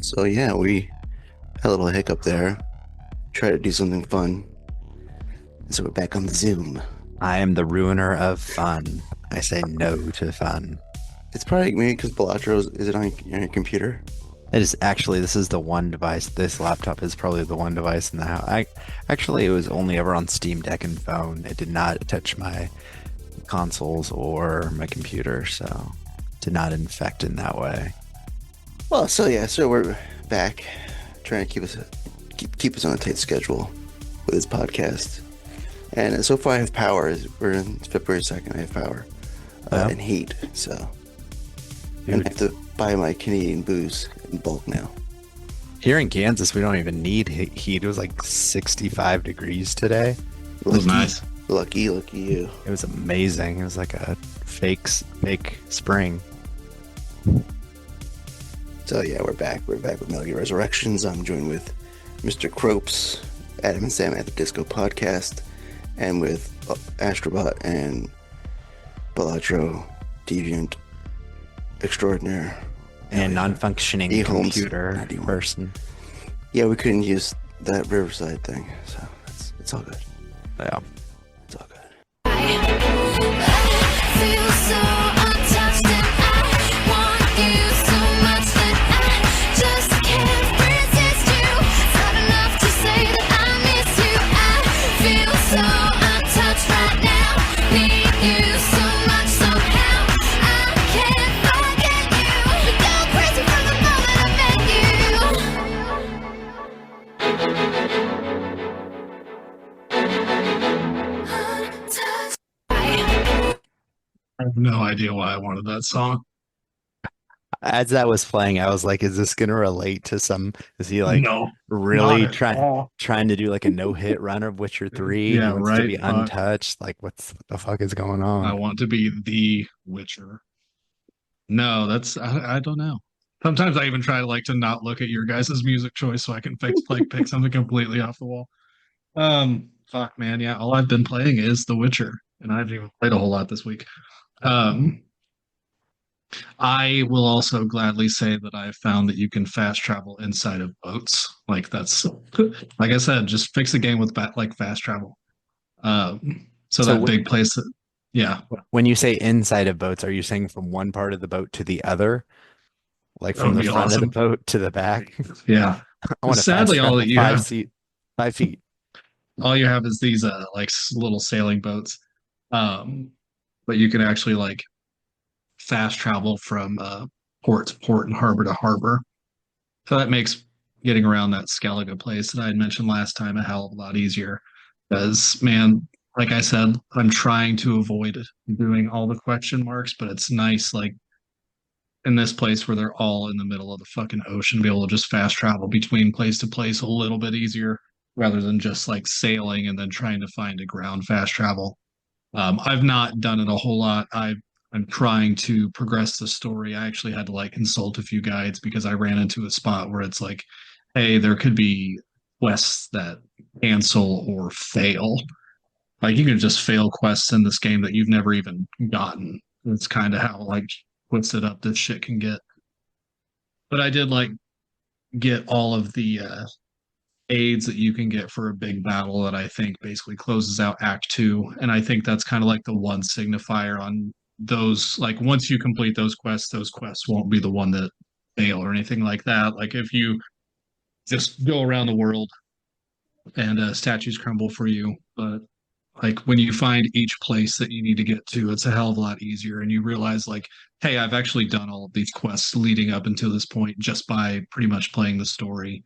So yeah, we had a little hiccup there. Try to do something fun. So we're back on the Zoom. I am the ruiner of fun. I say no to fun. It's probably maybe because Balatro is it on your computer? It is actually, this is the one device. This laptop is probably the one device in the house. Actually, it was only ever on Steam Deck and phone. It did not touch my consoles or my computer, so did not infect in that way. Well, so we're back trying to keep us on a tight schedule with this podcast. And so far I have power. We're in February 2nd. I have power Yeah. and heat. So and I have to buy my Canadian booze in bulk now. Here in Kansas, we don't even need heat. It was like 65 degrees today. It was nice. Lucky you. It was amazing. It was like a fake spring. So yeah, we're back. We're back with Metal Gear Resurrections. I'm joined with Mr. Cropes, Adam and Sam at the Disco Podcast, and with Astrobot and Balatro, Deviant Extraordinaire, And non-functioning E-Holmes, computer 91. person. Yeah, we couldn't use that Riverside thing, so it's all good. Yeah. It's all good. Feel so untouched and I want you so much that I just can't resist you. Not enough to say that I miss you. I feel so untouched right now. Need you so much somehow. I can't forget you. Go crazy from the moment I met you. Untouched. I have no idea why I wanted that song. As that was playing, I was like, is this gonna relate to some, is he like No, really not at all. trying to do like a no-hit run of Witcher 3? Yeah, He wants to right. be untouched. Like what the fuck is going I on? want to be the Witcher. No, I don't know. Sometimes I even try to not look at your guys' music choice so I can pick something completely off the wall. Fuck man, yeah. All I've been playing is The Witcher, and I haven't even played a whole lot this week. Um, I will also gladly say that I have found that you can fast travel inside of boats. Like that's like I said, just fix the game with fast travel. So So that big place that, yeah. when you say inside of boats, are you saying from one part of the boat to the other? Like That from would the be front of the awesome. boat to the back? Yeah. I want to fast Sadly, all travel that you five have, feet, 5 feet. all you have is these little sailing boats. But you can actually fast travel from port to port and harbor to harbor. So that makes getting around that Skellige place that I had mentioned last time a hell of a lot easier. Because, man, like I said, I'm trying to avoid doing all the question marks, but it's nice, in this place where they're all in the middle of the fucking ocean, be able to just fast travel between place to place a little bit easier rather than just sailing and then trying to find a ground fast travel. I've not done it a whole lot. I'm trying to progress the story. I actually had to consult a few guides because I ran into a spot where it's like, hey, there could be quests that cancel or fail. Like you can just fail quests in this game that you've never even gotten. That's kind of how twisted up this shit can get. But I did get all of the aids that you can get for a big battle that I think basically closes out Act Two. And I think that's kind of the one signifier on those. Like once you complete those quests won't be the one that fail or anything like that. Like if you just go around the world and statues crumble for you, but when you find each place that you need to get to, it's a hell of a lot easier. And you realize hey, I've actually done all of these quests leading up until this point just by pretty much playing the story.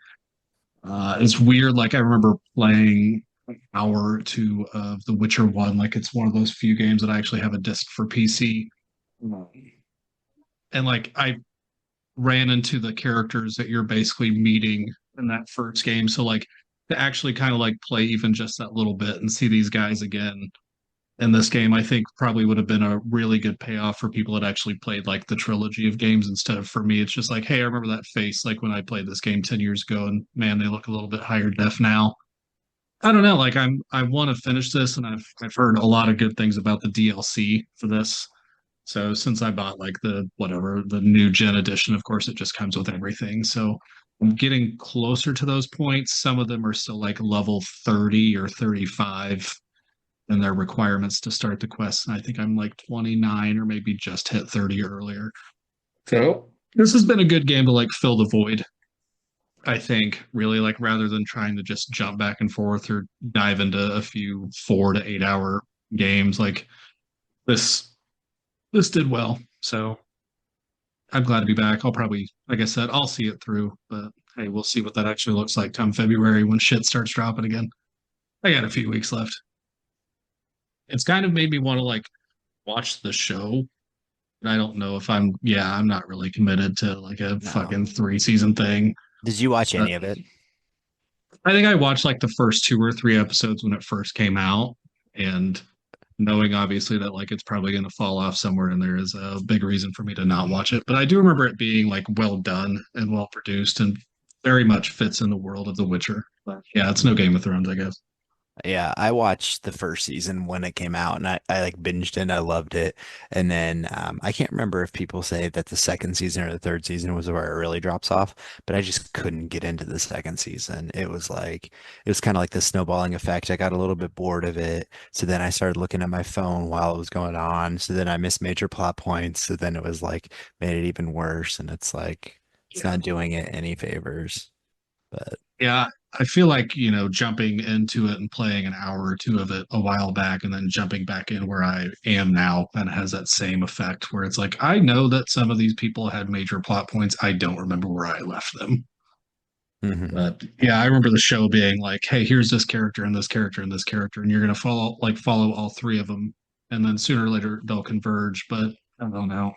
It's weird. I remember playing an hour or two of The Witcher 1. It's one of those few games that I actually have a disc for PC. And I ran into the characters that you're basically meeting in that first game. So to actually kind of play even just that little bit and see these guys again in this game, I think probably would have been a really good payoff for people that actually played the trilogy of games instead of for me. It's just hey, I remember that face when I played this game 10 years ago, and man, they look a little bit higher def now. I don't know. I want to finish this, and I've heard a lot of good things about the DLC for this. So since I bought the new gen edition, of course, it just comes with everything. So I'm getting closer to those points. Some of them are still like level 30 or 35 in their requirements to start the quest. And I think I'm like 29 or maybe just hit 30 earlier. So this has been a good game to like fill the void. I think really like rather than trying to just jump back and forth or dive into a few 4 to 8 hour games, like this this did well. So I'm glad to be back. I'll probably, like I said, I'll see it through, but hey, we'll see what that actually looks like come February when shit starts dropping again. I got a few weeks left. It's kind of made me want to like watch the show. And I don't know if I'm not really committed to like a No. fucking 3 season thing. Did you watch any of it? I think I watched like the first 2 or 3 episodes when it first came out, and knowing obviously that like it's probably going to fall off somewhere and there is a big reason for me to not watch it. But I do remember it being like well done and well produced and very much fits in the world of The Witcher. But yeah, it's no Game of Thrones, I guess. Yeah, I watched the first season when it came out and I like binged it and I loved it. And then I can't remember if people say that the second season or the third season was where it really drops off, but I just couldn't get into the second season. It was kind of like the snowballing effect. I got a little bit bored of it. So then I started looking at my phone while it was going on. So then I missed major plot points. So then it was like made it even worse. And it's like it's not doing it any favors. But Yeah, I feel like, jumping into it and playing an hour or two of it a while back and then jumping back in where I am now kind of has that same effect where it's like, I know that some of these people had major plot points. I don't remember where I left them. mhm. But yeah, I remember the show being like, hey, here's this character and this character and this character, and you're gonna follow all three of them, and then sooner or later they'll converge. But I don't know.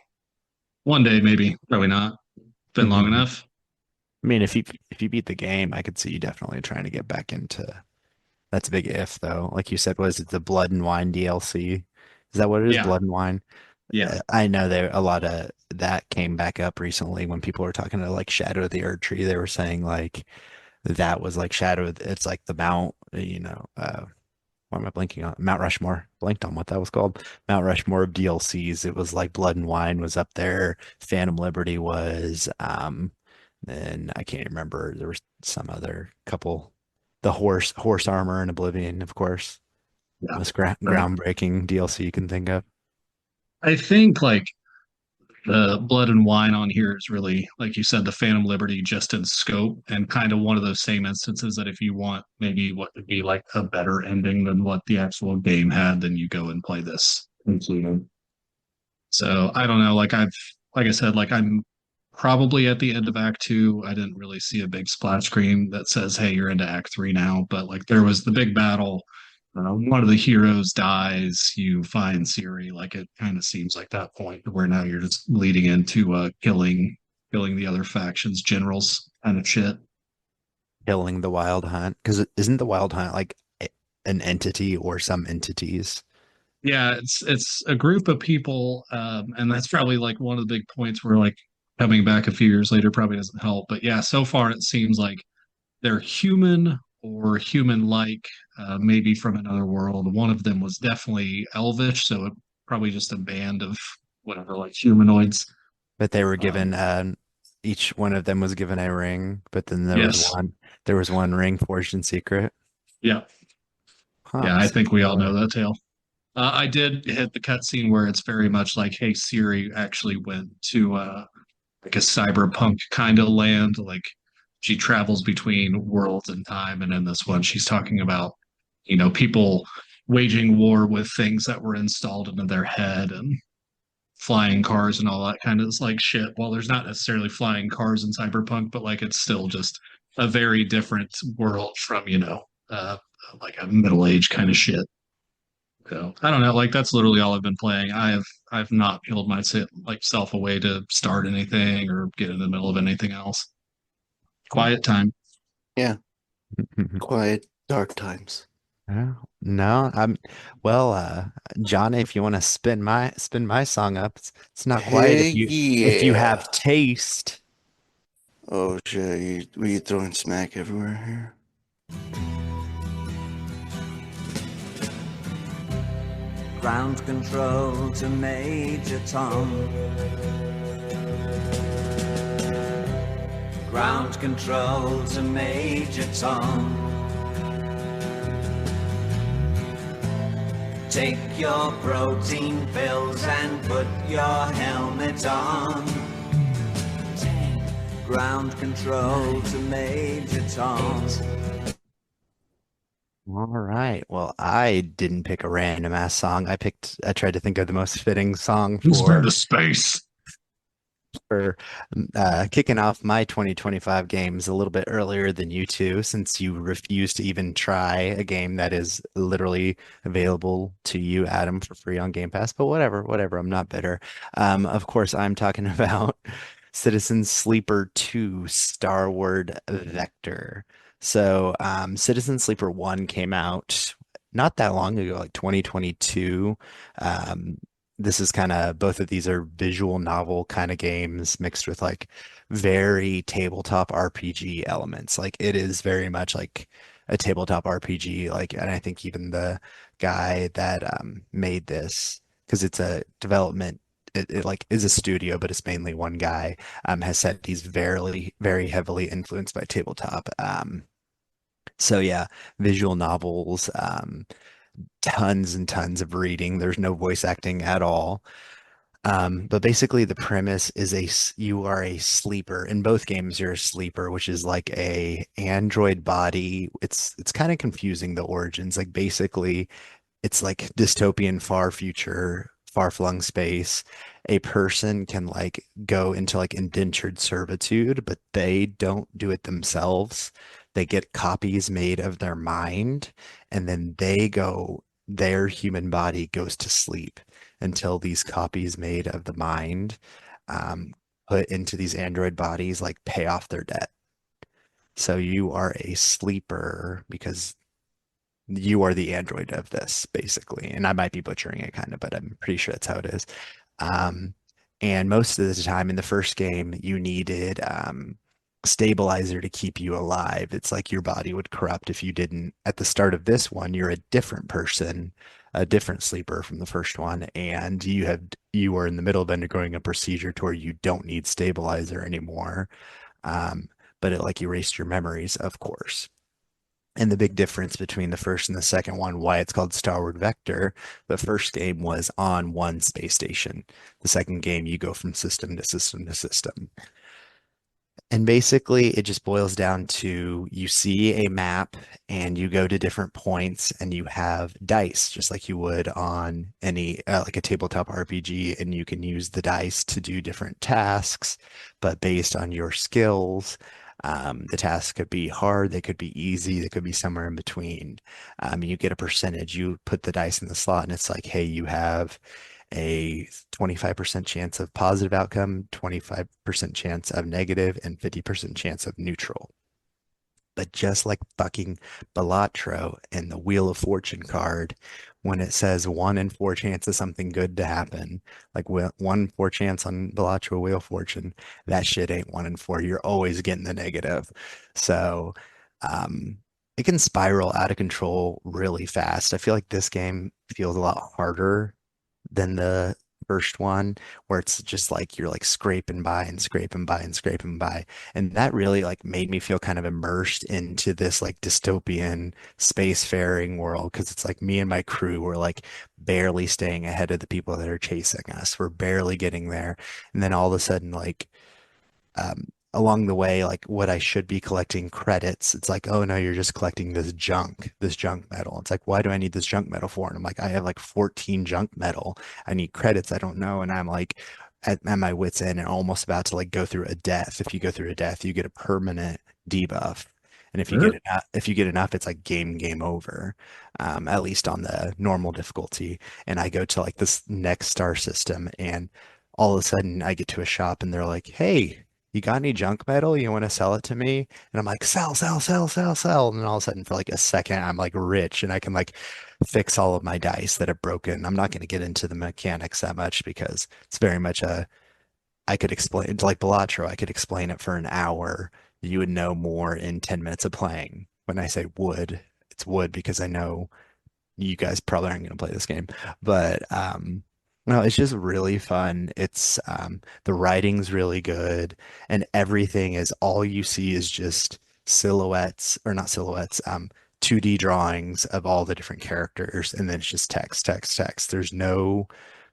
One day, maybe, probably not. Been long Mhm. enough. I mean, if you beat the game, I could see you definitely trying to get back into. That's a big if, though. Like you said, was it the Blood and Wine DLC? Is that what it is? Yeah, Blood and Wine? yeah. I know there a lot of that came back up recently when people were talking to like Shadow of the Erd Tree. They were saying like that was like it's like the Mount, what am I blinking on? Mount Rushmore. Blanked on what that was called. Mount Rushmore of DLCs. It was like Blood and Wine was up there. Phantom Liberty was. Then I can't remember. There was some other couple. The horse armor and Oblivion, of course. Yeah. Most groundbreaking DLC you can think of. I think like the Blood and Wine on here is really, like you said, the Phantom Liberty just in scope and kind of one of those same instances that if you want maybe what would be like a better ending than what the actual game had, then you go and play this included. So I don't know. Like I said, like I'm probably at the end of Act Two. I didn't really see a big splash screen that says, "Hey, you're into Act Three now." But like there was the big battle. One of the heroes dies. You find Siri. Like it kind of seems like that point where now you're just leading into killing the other factions, generals, kind of shit. Killing the Wild Hunt. Because isn't the Wild Hunt like an entity or some entities? Yeah, it's a group of people, and that's probably like one of the big points where like coming back a few years later probably doesn't help. But yeah, so far it seems like they're human or human-like, maybe from another world. One of them was definitely elvish, so it probably just a band of whatever, like humanoids. But they were Um, given each one of them was given a ring, but then yes, there was one ring forged in secret. yeah, Huh, yeah. I so think we all cool. know that tale. I did hit the cutscene where it's very much like, hey, Siri actually went to like a cyberpunk kind of land. Like she travels between worlds and time. And in this one, she's talking about, people waging war with things that were installed into their head and flying cars and all that kind of like shit. Well, there's not necessarily flying cars in cyberpunk, but like it's still just a very different world from, like a middle age kind of shit. So I don't know. Like that's literally all I've been playing. I've not killed myself away to start anything or get in the middle of anything else. Quiet time. Yeah, quiet, dark times. Yeah. No, Johnny, if you want to spin my song up, it's not quiet Heck if you yeah. have taste. Oh shit, were you throwing smack everywhere here? Ground control to Major Tom. ground control to Major Tom. Take your protein pills and put your helmet on. 10. Ground control to Major Tom. All right. Well, I didn't pick a random ass song. I tried to think of the most fitting song Who's been for to space? for kicking off my 2025 games a little bit earlier than you two, since you refused to even try a game that is literally available to you, Adam, for free on Game Pass. But whatever, I'm not bitter. Of course, I'm talking about Citizen Sleeper 2 Starward Vector. So, Citizen Sleeper 1 came out not that long ago, like 2022. Um, this is kind of both of these are visual novel kind of games mixed with like very tabletop RPG elements. Like it is very much like a tabletop RPG. Like, and I think even the guy that made this, because it's a development, it like is a studio, but it's mainly one guy, has said he's very heavily influenced by tabletop. So yeah, visual novels, tons and tons of reading. There's no voice acting at all. But basically the premise is you are a sleeper. In both games, you're a sleeper, which is like a android body. It's kind of confusing, the origins. Like basically it's like dystopian far future, far-flung space. A person can like go into like indentured servitude, but they don't do it themselves. They get copies made of their mind, and then their human body goes to sleep until these copies made of the mind, um, put into these android bodies, like pay off their debt. So you are a sleeper because you are the android of this, basically. And I might be butchering it kind of, but I'm pretty sure that's how it is. Um, and most of the time in the first game, you needed stabilizer to keep you alive. It's like your body would corrupt if you didn't. At the start of this one, you're a different person, a different sleeper from the first one, and you are in the middle of undergoing a procedure to where you don't need stabilizer anymore. Um, but it like erased your memories, of course. And the big difference between the first and the second one, why it's called Starward Vector, the first game was on one space station. The second game, you go from system to system to system. And basically, it just boils down to you see a map and you go to different points and you have dice, just like you would on any like a tabletop RPG. And you can use the dice to do different tasks, but based on your skills, the tasks could be hard, they could be easy, they could be somewhere in between. You get a percentage, you put the dice in the slot, and it's like, hey, you have a 25% chance of positive outcome, 25% chance of negative, and 50% chance of neutral. But just like fucking Balatro and the Wheel of Fortune card, when it says 1 in 4 chance of something good to happen, like 1 in 4 chance on Balatro Wheel of Fortune, that shit ain't 1 in 4. You're always getting the negative. So it can spiral out of control really fast. I feel like this game feels a lot harder than the first one, where it's just like you're like scraping by and scraping by and scraping by. And that really like made me feel kind of immersed into this like dystopian spacefaring world, because it's like me and my crew were like barely staying ahead of the people that are chasing us. We're barely getting there. And then all of a sudden, like along the way, like what I should be collecting credits, it's like, oh no, you're just collecting this junk metal. It's like, why do I need this junk metal for? And I'm like, I have like 14 junk metal. I need credits. I don't know. And I'm like at my wit's end and almost about to like go through a death. If you go through a death, you get a permanent debuff. And if you get enough, it's like game over. At least on the normal difficulty. And I go to like this next star system, and all of a sudden I get to a shop and they're like, hey, you got any junk metal? You want to sell it to me? And I'm like, sell, sell, sell, sell, sell. And then all of a sudden, for like a second, I'm like rich and I can like fix all of my dice that are broken. I'm not going to get into the mechanics that much because it's very much I could explain it like Balatro. I could explain it for an hour. You would know more in 10 minutes of playing. When I say would, it's would because I know you guys probably aren't going to play this game. But No, it's just really fun. It's the writing's really good and everything is all you see is just silhouettes or not silhouettes, 2D drawings of all the different characters and then it's just text, text, text. There's no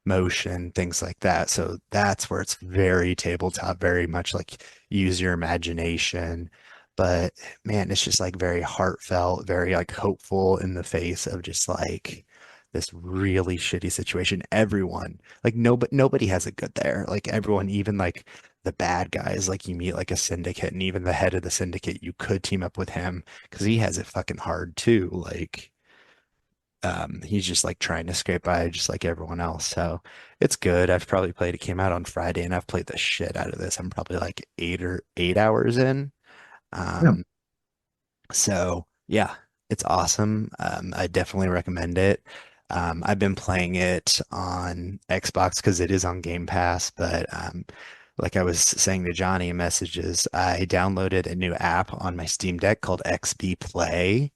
motion, things like that. So that's where it's very tabletop, very much like use your imagination. But man, it's just like very heartfelt, very like hopeful in the face of just like this really shitty situation. Everyone, like nobody has it good there. Like everyone, even like the bad guys, like you meet like a syndicate, and even the head of the syndicate, you could team up with him because he has it fucking hard too. Like, he's just like trying to scrape by just like everyone else. So it's good. I've probably played, it came out on Friday, and I've played the shit out of this. I'm probably like 8 hours in. Yeah. Um, so yeah, it's awesome. I definitely recommend it. I've been playing it on Xbox because it is on Game Pass, but like I was saying to Johnny in messages, I downloaded a new app on my Steam Deck called XB Play.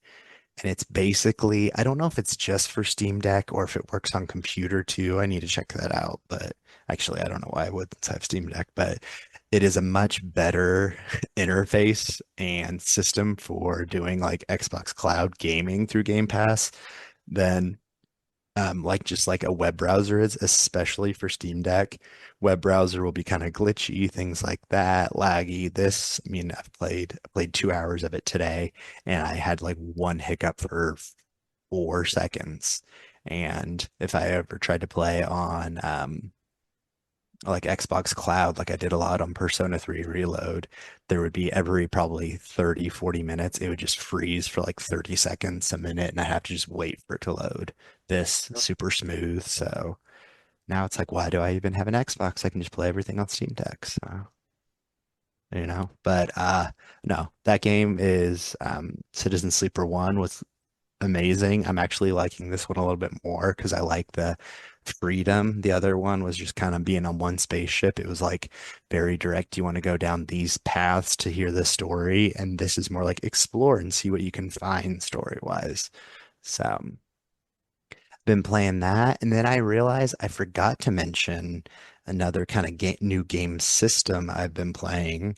And it's basically, I don't know if it's just for Steam Deck or if it works on computer too. I need to check that out. But actually, I don't know why I would since I have Steam Deck, but it is a much better interface and system for doing like Xbox Cloud gaming through Game Pass than like just like a web browser is, especially for Steam Deck. Web browser will be kind of glitchy, things like that, laggy. This, I mean, I played 2 hours of it today, and I had like one hiccup for 4 seconds. And if I ever tried to play on like Xbox Cloud, like I did a lot on Persona 3 Reload, there would be every probably 30, 40 minutes, it would just freeze for like 30 seconds, a minute, and I have to just wait for it to load. This super smooth. So now it's like, why do I even have an Xbox? I can just play everything on Steam Deck. So, but no, that game is Citizen Sleeper 1 was amazing. I'm actually liking this one a little bit more because I like the freedom. The other one was just kind of being on one spaceship. It was like very direct. You want to go down these paths to hear the story, and this is more like explore and see what you can find story wise. So been playing that, and then I realized I forgot to mention another kind of new game system I've been playing.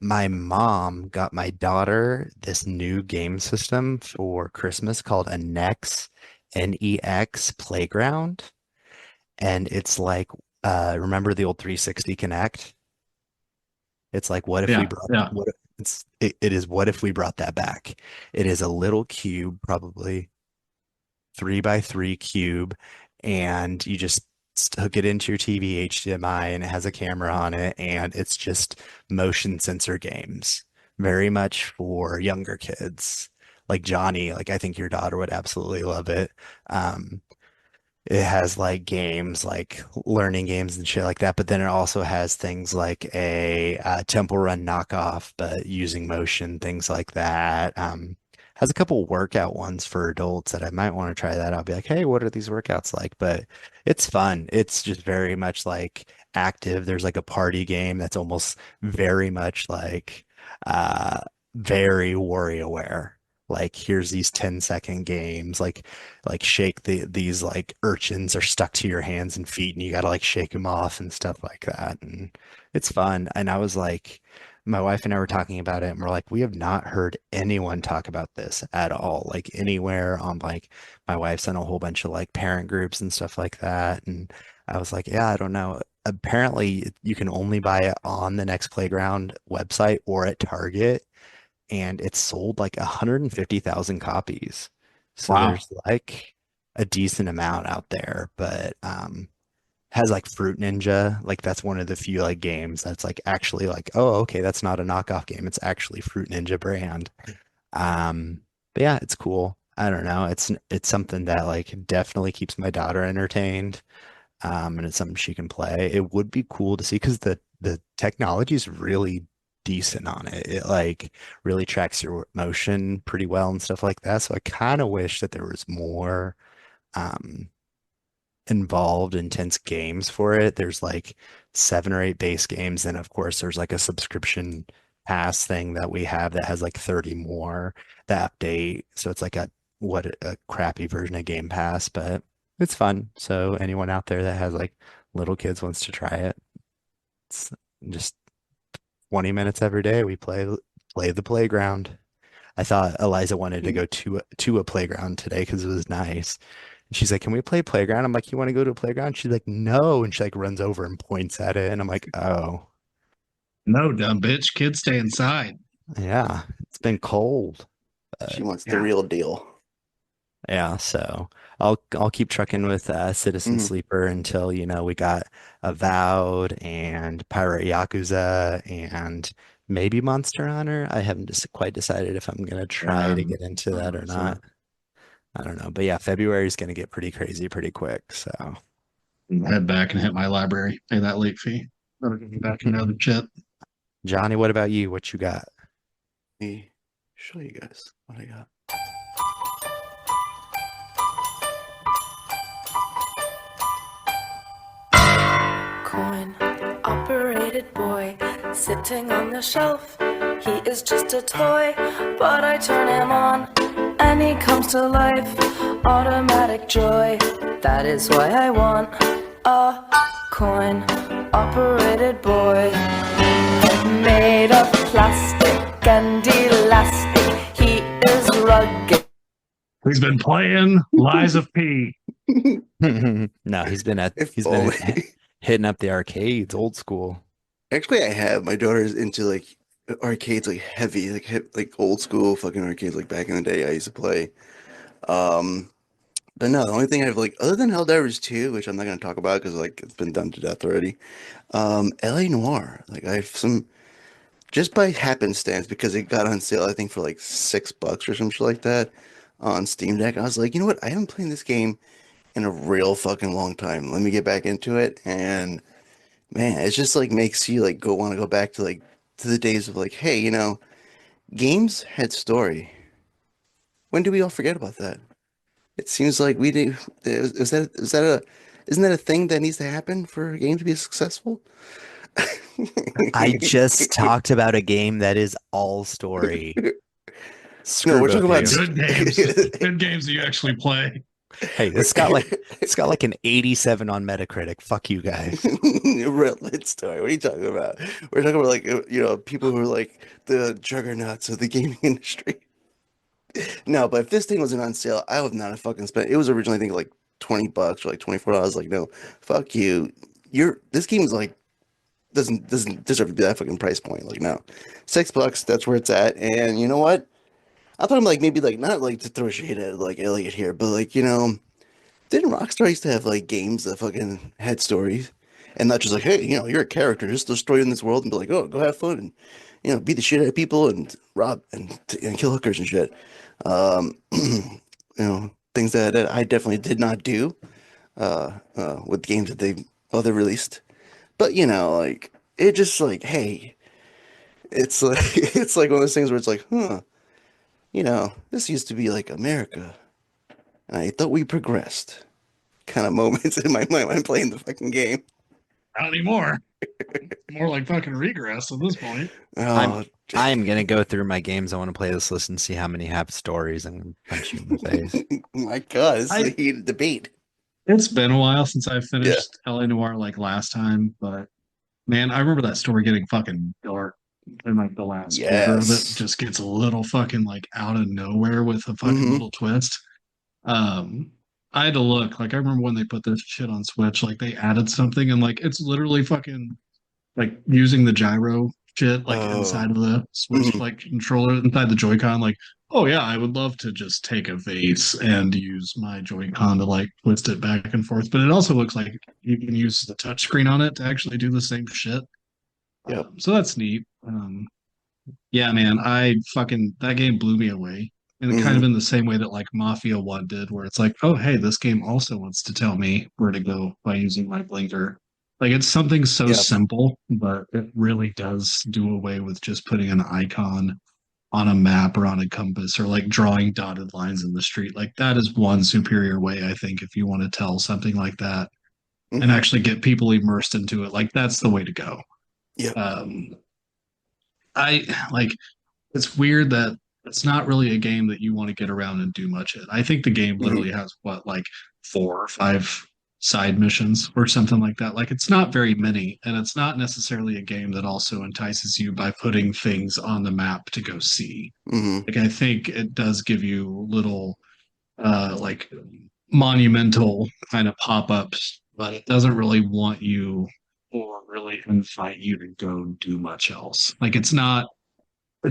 My mom got my daughter this new game system for Christmas called a NEX Playground. And it's like, remember the old 360 Connect? It's like, what if we Yeah. brought, Yeah. it is what if we brought that back? It is a little cube, probably 3 by 3 cube, and you just hook it into your TV HDMI and it has a camera on it, and it's just motion sensor games, very much for younger kids. Like Johnny, like I think your daughter would absolutely love it. Um, it has like games like learning games and shit like that, but then it also has things like a Temple Run knockoff, but using motion, things like that. Has a couple workout ones for adults that I might want to try that. I'll be like, hey, what are these workouts like? But it's fun. It's just very much like active. There's like a party game that's almost very much like uh very WarioWare. Like here's these 10-second games, like shake these like urchins are stuck to your hands and feet and you gotta like shake them off and stuff like that. And it's fun. And I was like, my wife and I were talking about it and we're like, we have not heard anyone talk about this at all. Like anywhere on like my wife's on a whole bunch of like parent groups and stuff like that. And I was like, yeah, I don't know. Apparently you can only buy it on the Next Playground website or at Target, and it's sold like 150,000 copies. So Wow. there's like a decent amount out there, but has like Fruit Ninja, like that's one of the few like games that's like actually like, oh, okay, that's not a knockoff game. It's actually Fruit Ninja brand. But yeah, it's cool. I don't know. It's something that like definitely keeps my daughter entertained. And it's something she can play. It would be cool to see because the technology is really decent on it. It like really tracks your motion pretty well and stuff like that. So I kind of wish that there was more um involved intense games for it. There's like 7 or 8 base games, and of course there's like a subscription pass thing that we have that has like 30 more that update. So it's like a crappy version of Game Pass, but It's fun. So anyone out there that has like little kids wants to try it, it's just 20 minutes every day. We play the playground. I thought Eliza wanted to go to a playground today because it was nice. And she's like, "Can we play playground?" I'm like, "You want to go to a playground?" She's like, "No," and she like runs over and points at it, and I'm like, "Oh, No, dumb bitch. Kids stay inside. yeah, it's been cold." She wants the Yeah. real deal. Yeah, so I'll keep trucking with Citizen Mhm. Sleeper until we got Avowed and Pirate Yakuza and maybe Monster Hunter. I haven't just quite decided if I'm gonna try to get into that or So not. I don't know, but yeah, February is gonna get pretty crazy pretty quick. So head back and hit my library. Pay that late fee. Better get back into other shit. Johnny, what about you? What you got? Let me show you guys what I got. Coin operated boy sitting on the shelf. He is just a toy, but I turn him on and he comes to life. Automatic joy, that is why I want a coin operated boy. Made of plastic and elastic, he is rugged. He's been playing Lies of P. No, he's been If he's been only. hitting up the arcades, old school. Actually, I have. My daughter's into like arcades, like heavy, like old school fucking arcades, like back in the day I used to play. Um, but no, the only thing I've like other than Helldivers 2, which I'm not gonna talk about because like it's been done to death already. LA Noir. Like I have some just by happenstance because it got on sale, I think for like $6 or some shit like that on Steam Deck. I was like, you know what? I haven't played this game in a real fucking long time. Let me get back into it, and man, it just like makes you like go want to go back to like to the days of like, hey, games had story. When do we all forget about that? It seems like we did. Is that a isn't that a thing that needs to happen for a game to be successful? I just talked about a game that is all story. No, Screw we're both talking of about you. Good games. Good games that you actually play. Hey, this got like an 87 on Metacritic. Fuck you guys. Red story. What are you talking about? We're talking about like people who are like the juggernauts of the gaming industry. No, but if this thing wasn't on sale, I would not have fucking spent. It was originally I think like $20 or like $24. Like, no, fuck you. This game is like doesn't deserve to be that fucking price point. Like, no, $6. That's where it's at. And you know what? I thought I'm like maybe like not like to throw shade at like Elliot here, but like didn't Rockstar used to have like games that fucking had stories, and not just like, hey, you're a character, just destroy in this world and be like, oh, go have fun and beat the shit out of people and rob and kill hookers and shit. Things that I definitely did not do with games that they released. But like it just like, hey, it's like it's like one of those things where it's like, huh, this used to be like America, and I thought we progressed. Kind of moments in my mind when I'm playing the fucking game. Not anymore. More like fucking regress at this point. Oh, I'm gonna go through my games. I want to play this list and see how many have stories and punch you in the face. my God, this is a I heated debate. It's been a while since I Yeah. finished LA Noir like last time, but man, I remember that story getting fucking dark in like the last quarter of it. Yes. Just gets a little fucking like out of nowhere with a fucking Mm-hmm. little twist. Um, I had to look. Like I remember when they put this shit on Switch, like they added something and like it's literally fucking like using the gyro shit like Oh. inside of the Switch Mhm. like controller inside the Joy-Con. Like, oh yeah, I would love to just take a vase and use my Joy-Con to like twist it back and forth. But it also looks like you can use the touchscreen on it to actually do the same shit. Yep. So that's neat. Yeah, man, I fucking that game blew me away. And kind Mm-hmm. of in the same way that like Mafia 1 did, where it's like, oh hey, this game also wants to tell me where to go by using my blinker. Like it's something so Yep. simple, but it really does do away with just putting an icon on a map or on a compass or like drawing dotted lines in the street. Like that is one superior way, I think, if you want to tell something like that and Mm-hmm. actually get people immersed into it. Like that's the way to go. Yep. Um, I like it's weird that it's not really a game that you want to get around and do much in. I think the game Mhm. literally has what, like 4 or 5 side missions or something like that. Like it's not very many, and it's not necessarily a game that also entices you by putting things on the map to go see. Mhm. Like I think it does give you little like monumental kind of pop-ups, but it doesn't really want you or really invite you to go do much else. Like it's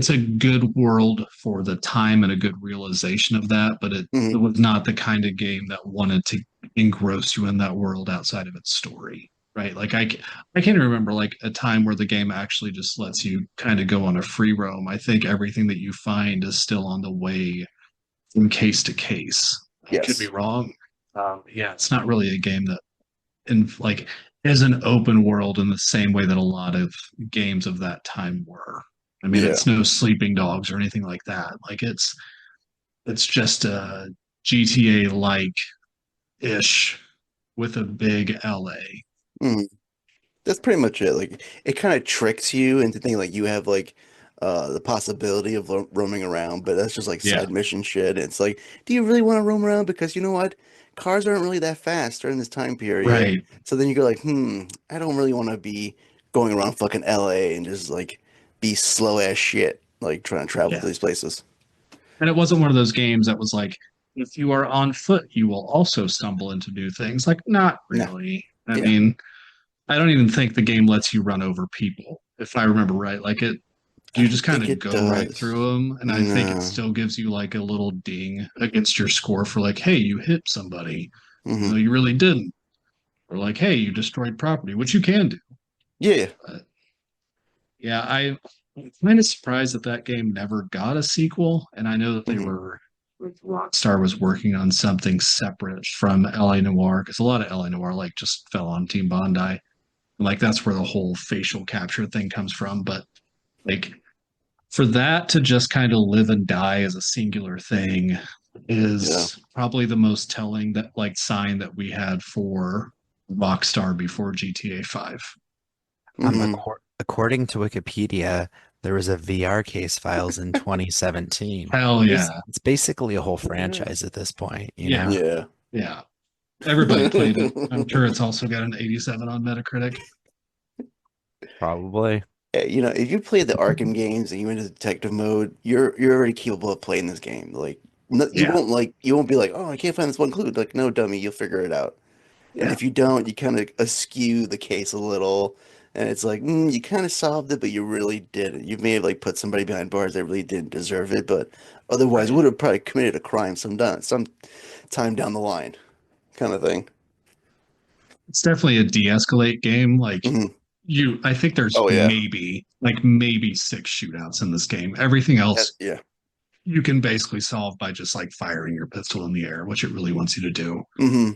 a good world for the time and a good realization of that, but it Mhm. was not the kind of game that wanted to engross you in that world outside of its story. Right. Like I can't remember like a time where the game actually just lets you kind of go on a free roam. I think everything that you find is still on the way from case to case. I could be Yes. wrong. Yeah, it's not really a game that in like is an open world in the same way that a lot of games of that time were. I mean, Yeah. it's no sleeping dogs or anything like that. Like it's just a GTA like ish with a big LA. Mhm. That's pretty much it. Like it kind of tricks you into thinking like you have like the possibility of roaming around, but that's just like Yeah, side mission shit. It's like, do you really want to roam around? Because you know what? Cars aren't really that fast during this time period. right. So then you go like, I don't really want to be going around fucking LA and just like be slow ass shit, like trying to travel to Yeah. these places. And it wasn't one of those games that was like, if you are on foot, you will also stumble into new things. Like, not No. really. I Yeah. mean, I don't even think the game lets you run over people, if I remember right. Like it, I you don't just kind think of it go right does. through them, and I think it No. still gives you like a little ding against your score for like, hey, you hit somebody, even though Hmm. you really didn't, or like, hey, you destroyed property, which you can do. Yeah. But yeah, I'm kind of surprised that that game never got a sequel, and I know that they Hmm. were. Rockstar was working on something separate from LA Noir because a lot of LA Noir like just fell on Team Bondi. Like that's where the whole facial capture thing comes from. But like for that to just kind of live and die as a singular thing Yeah. is probably the most telling that like sign that we had for Rockstar before GTA 5. Hmm. According to Wikipedia, there was a VR case files in 2017. Hell yeah. It's basically a whole franchise at this point, you Yeah. know? Yeah. Yeah. Everybody played it. I'm sure it's also got an 87 on Metacritic. Probably. You know, if you play the Arkham games and you into detective mode, you're already capable of playing this game. Like, no, Yeah. you won't be like, oh, I can't find this one clue. Like, no, dummy, you'll figure it out. And Yeah. if you don't, you kind of askew the case a little, and it's like, you kind of solved it, but you really didn't. You may have like put somebody behind bars that really didn't deserve it, but otherwise Right. would have probably committed a crime some time down the line, kind of thing. It's definitely a de-escalate game. Like Hmm. I think there's Oh yeah. maybe 6 shootouts in this game. Everything else Yeah. you can basically solve by just like firing your pistol in the air, which it really wants you to do. Hmm.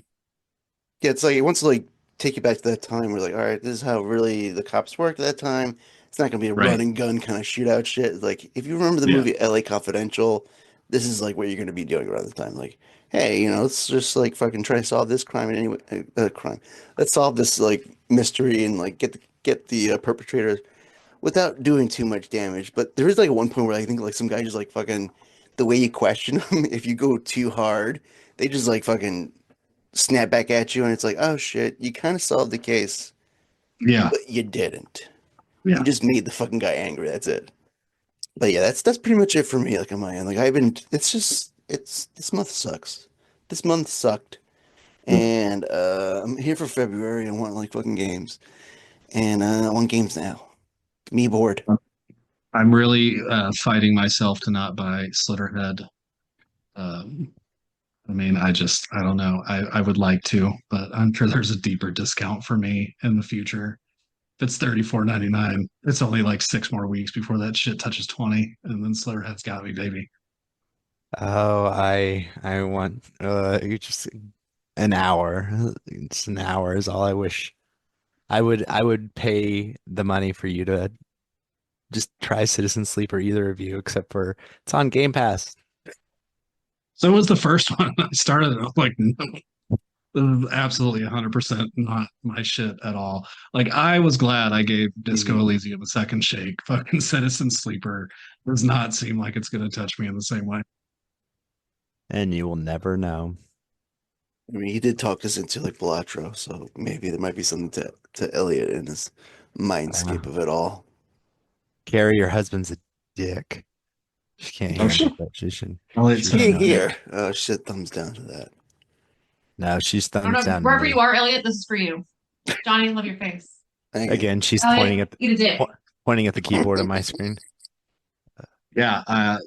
Yeah, it's like it wants to like take you back to that time where like, all right, this is how really the cops worked at that time. It's not gonna be a run Right. and gun kind of shootout shit. Like if you remember the Yeah. movie LA Confidential, this is like what you're gonna be doing around the time. Like, hey, let's just like fucking try to solve this crime in any way, crime. Let's solve this like mystery and like get the perpetrator without doing too much damage. But there is like one point where I think like some guy just like fucking the way you question them, if you go too hard, they just like fucking snap back at you, and it's like, oh shit, you kind of solved the case, Yeah. but you didn't. You Yeah. just made the fucking guy angry. That's it. But yeah, that's pretty much it for me. Like on my end, like I've been. It's just it's this month sucks. This month sucked, and I'm here for February. I want like fucking games, and I want games now. Me bored. I'm really fighting myself to not buy Slitterhead. Um, I mean, I don't know. I would like to, but I'm sure there's a deeper discount for me in the future. If it's 34.99, it's only like 6 more weeks before that shit touches 20, and then Slitterhead's got me, baby. Oh, I want you just an hour. It's an hour is all I wish. I would pay the money for you to just try Citizen Sleeper, either of you, except for it's on Game Pass. So was the first one. I started, and I was like, no. Absolutely 100% not my shit at all. Like I was glad I gave Disco Mhm. Elysium a second shake. Fucking Citizen Sleeper does not seem like it's going to touch me in the same way. And you will never know. I mean, he did talk us into like Balatro, so maybe there might be something to Elliot in his Uh, mindscape of it all. Carrie, your husband's a dick. She can't Oh hear shit. me, but she should. Elliot She said should I'm He a know. dick. here. Oh shit, thumbs down to that. No, she's I don't thumbs know. down to Wherever you me. are, Elliot, this is for you. Johnny, I love your face. Thank you. Again, she's pointing Elliot, at eat a dick. pointing at the keyboard on my screen. Yeah,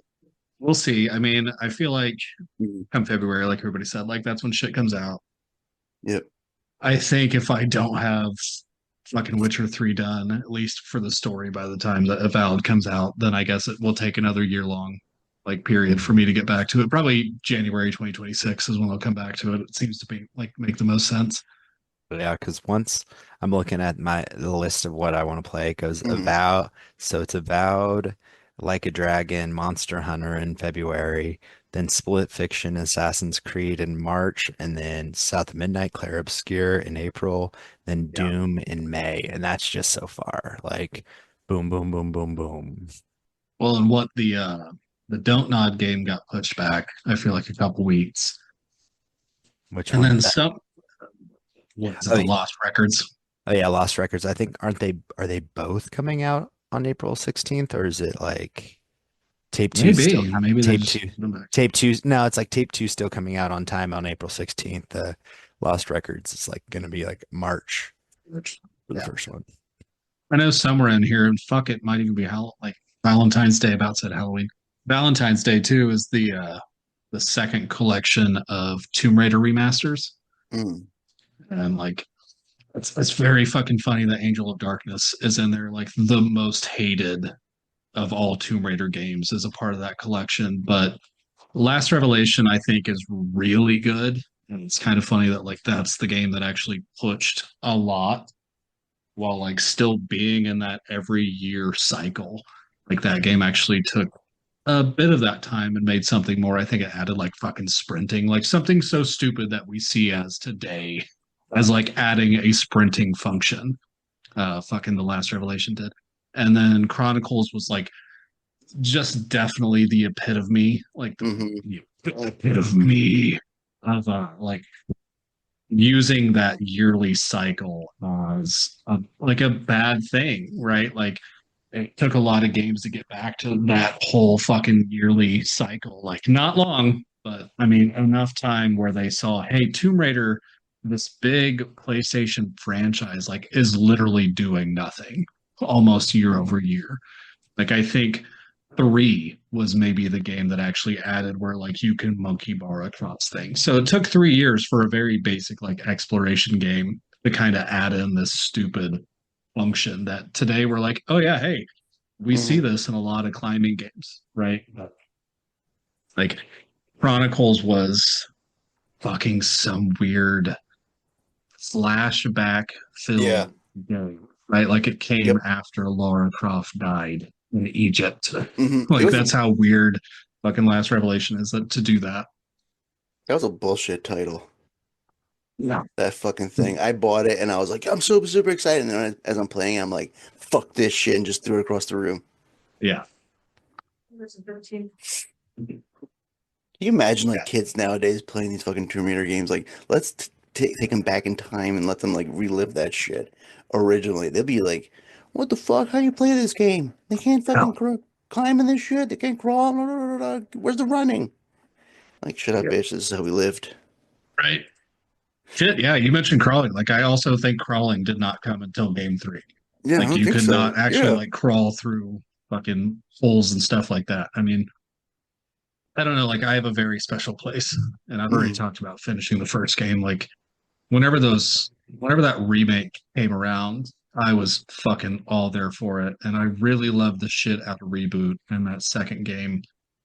we'll see. I mean, I feel like Mhm. come February, like everybody said, like that's when shit comes out. Yep. I think if I don't have fucking Witcher 3 done, at least for the story by the time that Avowed comes out, then I guess it will take another year long like period for me to get back to it. Probably January 2026 is when I'll come back to it. It seems to be like make the most sense. But yeah, because once I'm looking at the list of what I want to play, it goes Mhm. Avowed. So it's Avowed, Like a Dragon, Monster Hunter in February, then Split Fiction, Assassin's Creed in March, and then South of Midnight, Clair Obscur in April, then Yeah. Doom in May. And that's just so far. Like boom, boom, boom, boom, boom. Well, and what the Don't Nod game got pushed back, I feel like a couple weeks. Which And one then is that? some what's it, Oh, the Lost Records. oh yeah, Lost Records. I think are they both coming out on April 16th, or is it like Tape two still Maybe they tape just two put them back. tape two no, it's like tape two still coming out on time on April 16th. The Lost Records is like gonna be like March for the Yeah. first one. I know somewhere in here, and fuck it, might even be like Valentine's Day. About said Halloween. Valentine's Day too is the second collection of Tomb Raider remasters, Mm. and like it's very fucking funny that Angel of Darkness is in there, like the most hated of all Tomb Raider games, is a part of that collection. But Last Revelation, I think, is really good, and it's kind of funny that like that's the game that actually pushed a lot while like still being in that every year cycle. Like that game actually took a bit of that time and made something more. I think it added like fucking sprinting, like something so stupid that we see as today as like adding a sprinting function. Fucking The Last Revelation did. And then Chronicles was like just definitely the epitome, like Hmm. the epitome of like using that yearly cycle as like a bad thing, right? Like it took a lot of games to get back to that whole fucking yearly cycle. Like not long, but I mean enough time where they saw, hey, Tomb Raider, this big PlayStation franchise, like is literally doing nothing almost year over year. Like I think three was maybe the game that actually added where like you can monkey bar across things. So it took 3 years for a very basic like exploration game to kind of add in this stupid function that today we're like, oh yeah, hey, we see Hmm. this in a lot of climbing games, right? But like Chronicles was fucking some weird flashback Yeah. filled game, right? Like it came Yep. after Laura Croft died in Egypt. It Like was that's how weird fucking Last Revelation is that to do that. that was a bullshit title. Yeah. That fucking thing. I bought it and I was like, I'm super super excited. And then as I'm playing, I'm like, fuck this shit, and just threw it across the room. Yeah. Can you imagine like kids nowadays playing these fucking Tomb Raider games? Like, let's take them back in time and let them like relive that shit. Originally, they'll be like, "What the fuck? How do you play this game? They can't fucking climb in this shit. They can't crawl. No, no, no, no, no. Where's the running?" Like, shut up, Yeah. bitch. This is how we lived. Right. Shit. Yeah. You mentioned crawling. Like I also think crawling did not come until game three. Yeah, I Like don't you think could so. not actually Yeah. like crawl through fucking holes and stuff like that. I mean, I don't know. Like I have a very special place, and I've already Mhm. talked about finishing the first game. Like whenever that remake came around, I was fucking all there for it, and I really loved the shit out of reboot and that second game.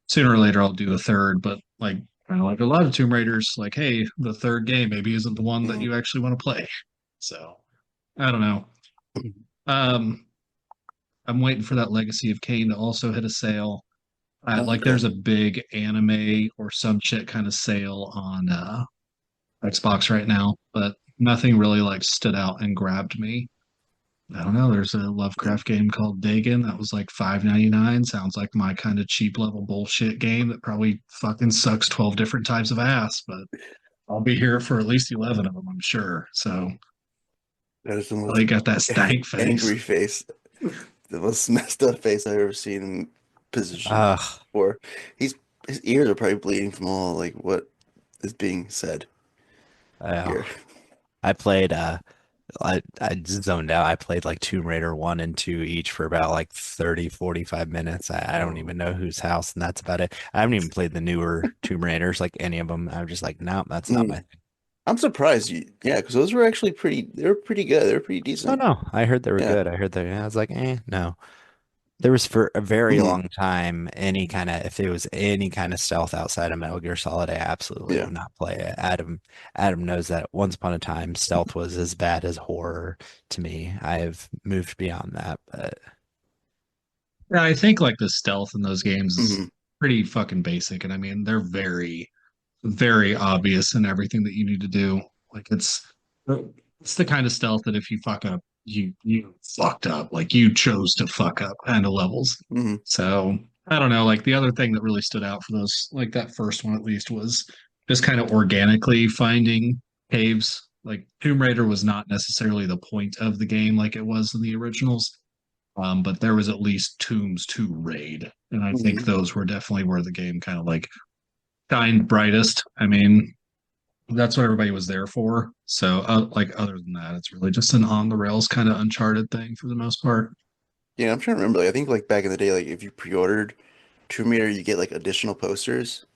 Sooner or later, I'll do the third, but like kind of like a lot of Tomb Raiders, like hey, the third game maybe isn't the one that Mhm. you actually want to play. So I don't know. Um, I'm waiting for that Legacy of Kain to also hit a sale. Like Okay. there's a big anime or some shit kind of sale on Xbox right now, but nothing really like stood out and grabbed me. I don't know. There's a Lovecraft game called Dagon that was like 5.99. Sounds like my kind of cheap level bullshit game that probably fucking sucks 12 different types of ass, but I'll be here for at least 11 of them, I'm sure. So That is the oh, most you got that stank face. angry face, the most messed up face I've ever seen him positioned Ugh. for. He's his ears are probably bleeding from all like what is being said Uh, here. I played I zoned out. I played like Tomb Raider 1 and 2 each for about like 30, 45 minutes. I don't Oh. even know whose house, and that's about it. I haven't even played the newer Tomb Raiders, like any of them. I'm just like, no, that's not my Mm. thing. I'm surprised you, yeah, because those were actually pretty. They were pretty good. They were pretty Oh decent. no, I heard they were Yeah. good. I heard I was like, no. There was for a very Mhm. long time any kind of if it was any kind of stealth outside of Metal Gear Solid, I absolutely Yeah. would not play it. Adam knows that once upon a time stealth was as bad as horror to me. I've moved beyond that, but Yeah, I think like the stealth in those games is Hmm. pretty fucking basic. And I mean, they're very, very obvious in everything that you need to do. Like it's the kind of stealth that if you fuck up, you fucked up. Like you chose to fuck up kind of levels. Hmm. So I don't know. Like the other thing that really stood out for those, like that first one at least, was just kind of organically finding caves. Like Tomb Raider was not necessarily the point of the game like it was in the originals. But there was at least tombs to raid, and I think Hmm. those were definitely where the game kind of like shined brightest. I mean, that's what everybody was there for. So, like other than that, it's really just an on the rails kind of Uncharted thing for the most part. Yeah, I'm trying to remember. Like, I think like back in the day, like if you pre-ordered Tomb Raider, you get like additional posters.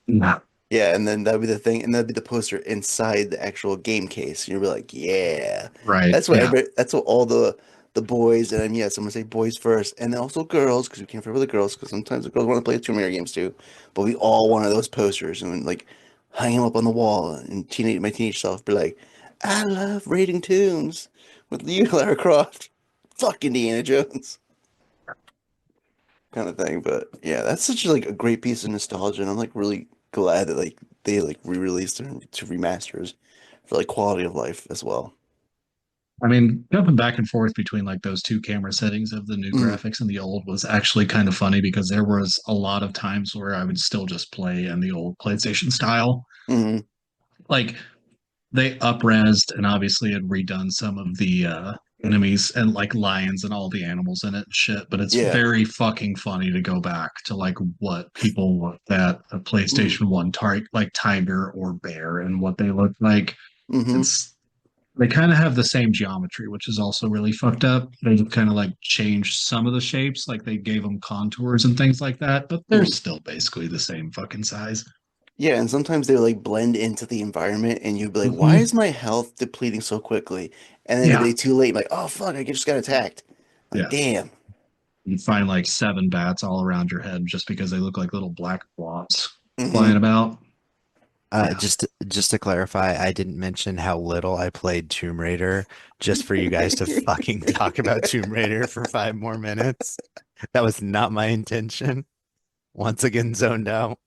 Nah. Yeah, and then that'd be the thing, and that'd be the poster inside the actual game case. And you'd be like, yeah, Right. that's what Yeah. everybody, that's what all the boys, and then yeah, someone say boys first, and then also girls, because we can't forget about the girls, because sometimes the girls want to play Tomb Raider games too. But we all wanted those posters and like hang them up on the wall, and my teenage self be like, I love raiding tombs with you, Lara Croft, fuck Indiana Jones, kind of thing. But yeah, that's such like a great piece of nostalgia, and I'm like really glad that like they like re-released them to remasters for like quality of life as well. I mean, jumping back and forth between like those two camera settings of the new Mm, graphics and the old was actually kind of funny because there was a lot of times where I would still just play in the old PlayStation style. mm, Like they upresed and obviously had redone some of the enemies and like lions and all the animals in it and shit, but it's yeah. very fucking funny to go back to like what people looked at a Mm, PlayStation 1 like tiger or bear and what they look like. mm-hmm, It's they kind of have the same geometry, which is also really fucked up. They just kind of like changed some of the shapes, like they gave them contours and things like that, but they're mm. still basically the same fucking size. Yeah, and sometimes they like blend into the environment, and you'd be like, "Why Hmm. is my health depleting so quickly?" And then it'd Yeah, be too late. Like, "Oh fuck, I just got attacked." Like, yeah. damn. You find like seven bats all around your head just because they look like little black blobs Hmm. flying about. Yeah. just to clarify, I didn't mention how little I played Tomb Raider just for you guys to fucking talk about Tomb Raider for 5 more minutes. That was not my intention. Once again, zoned out.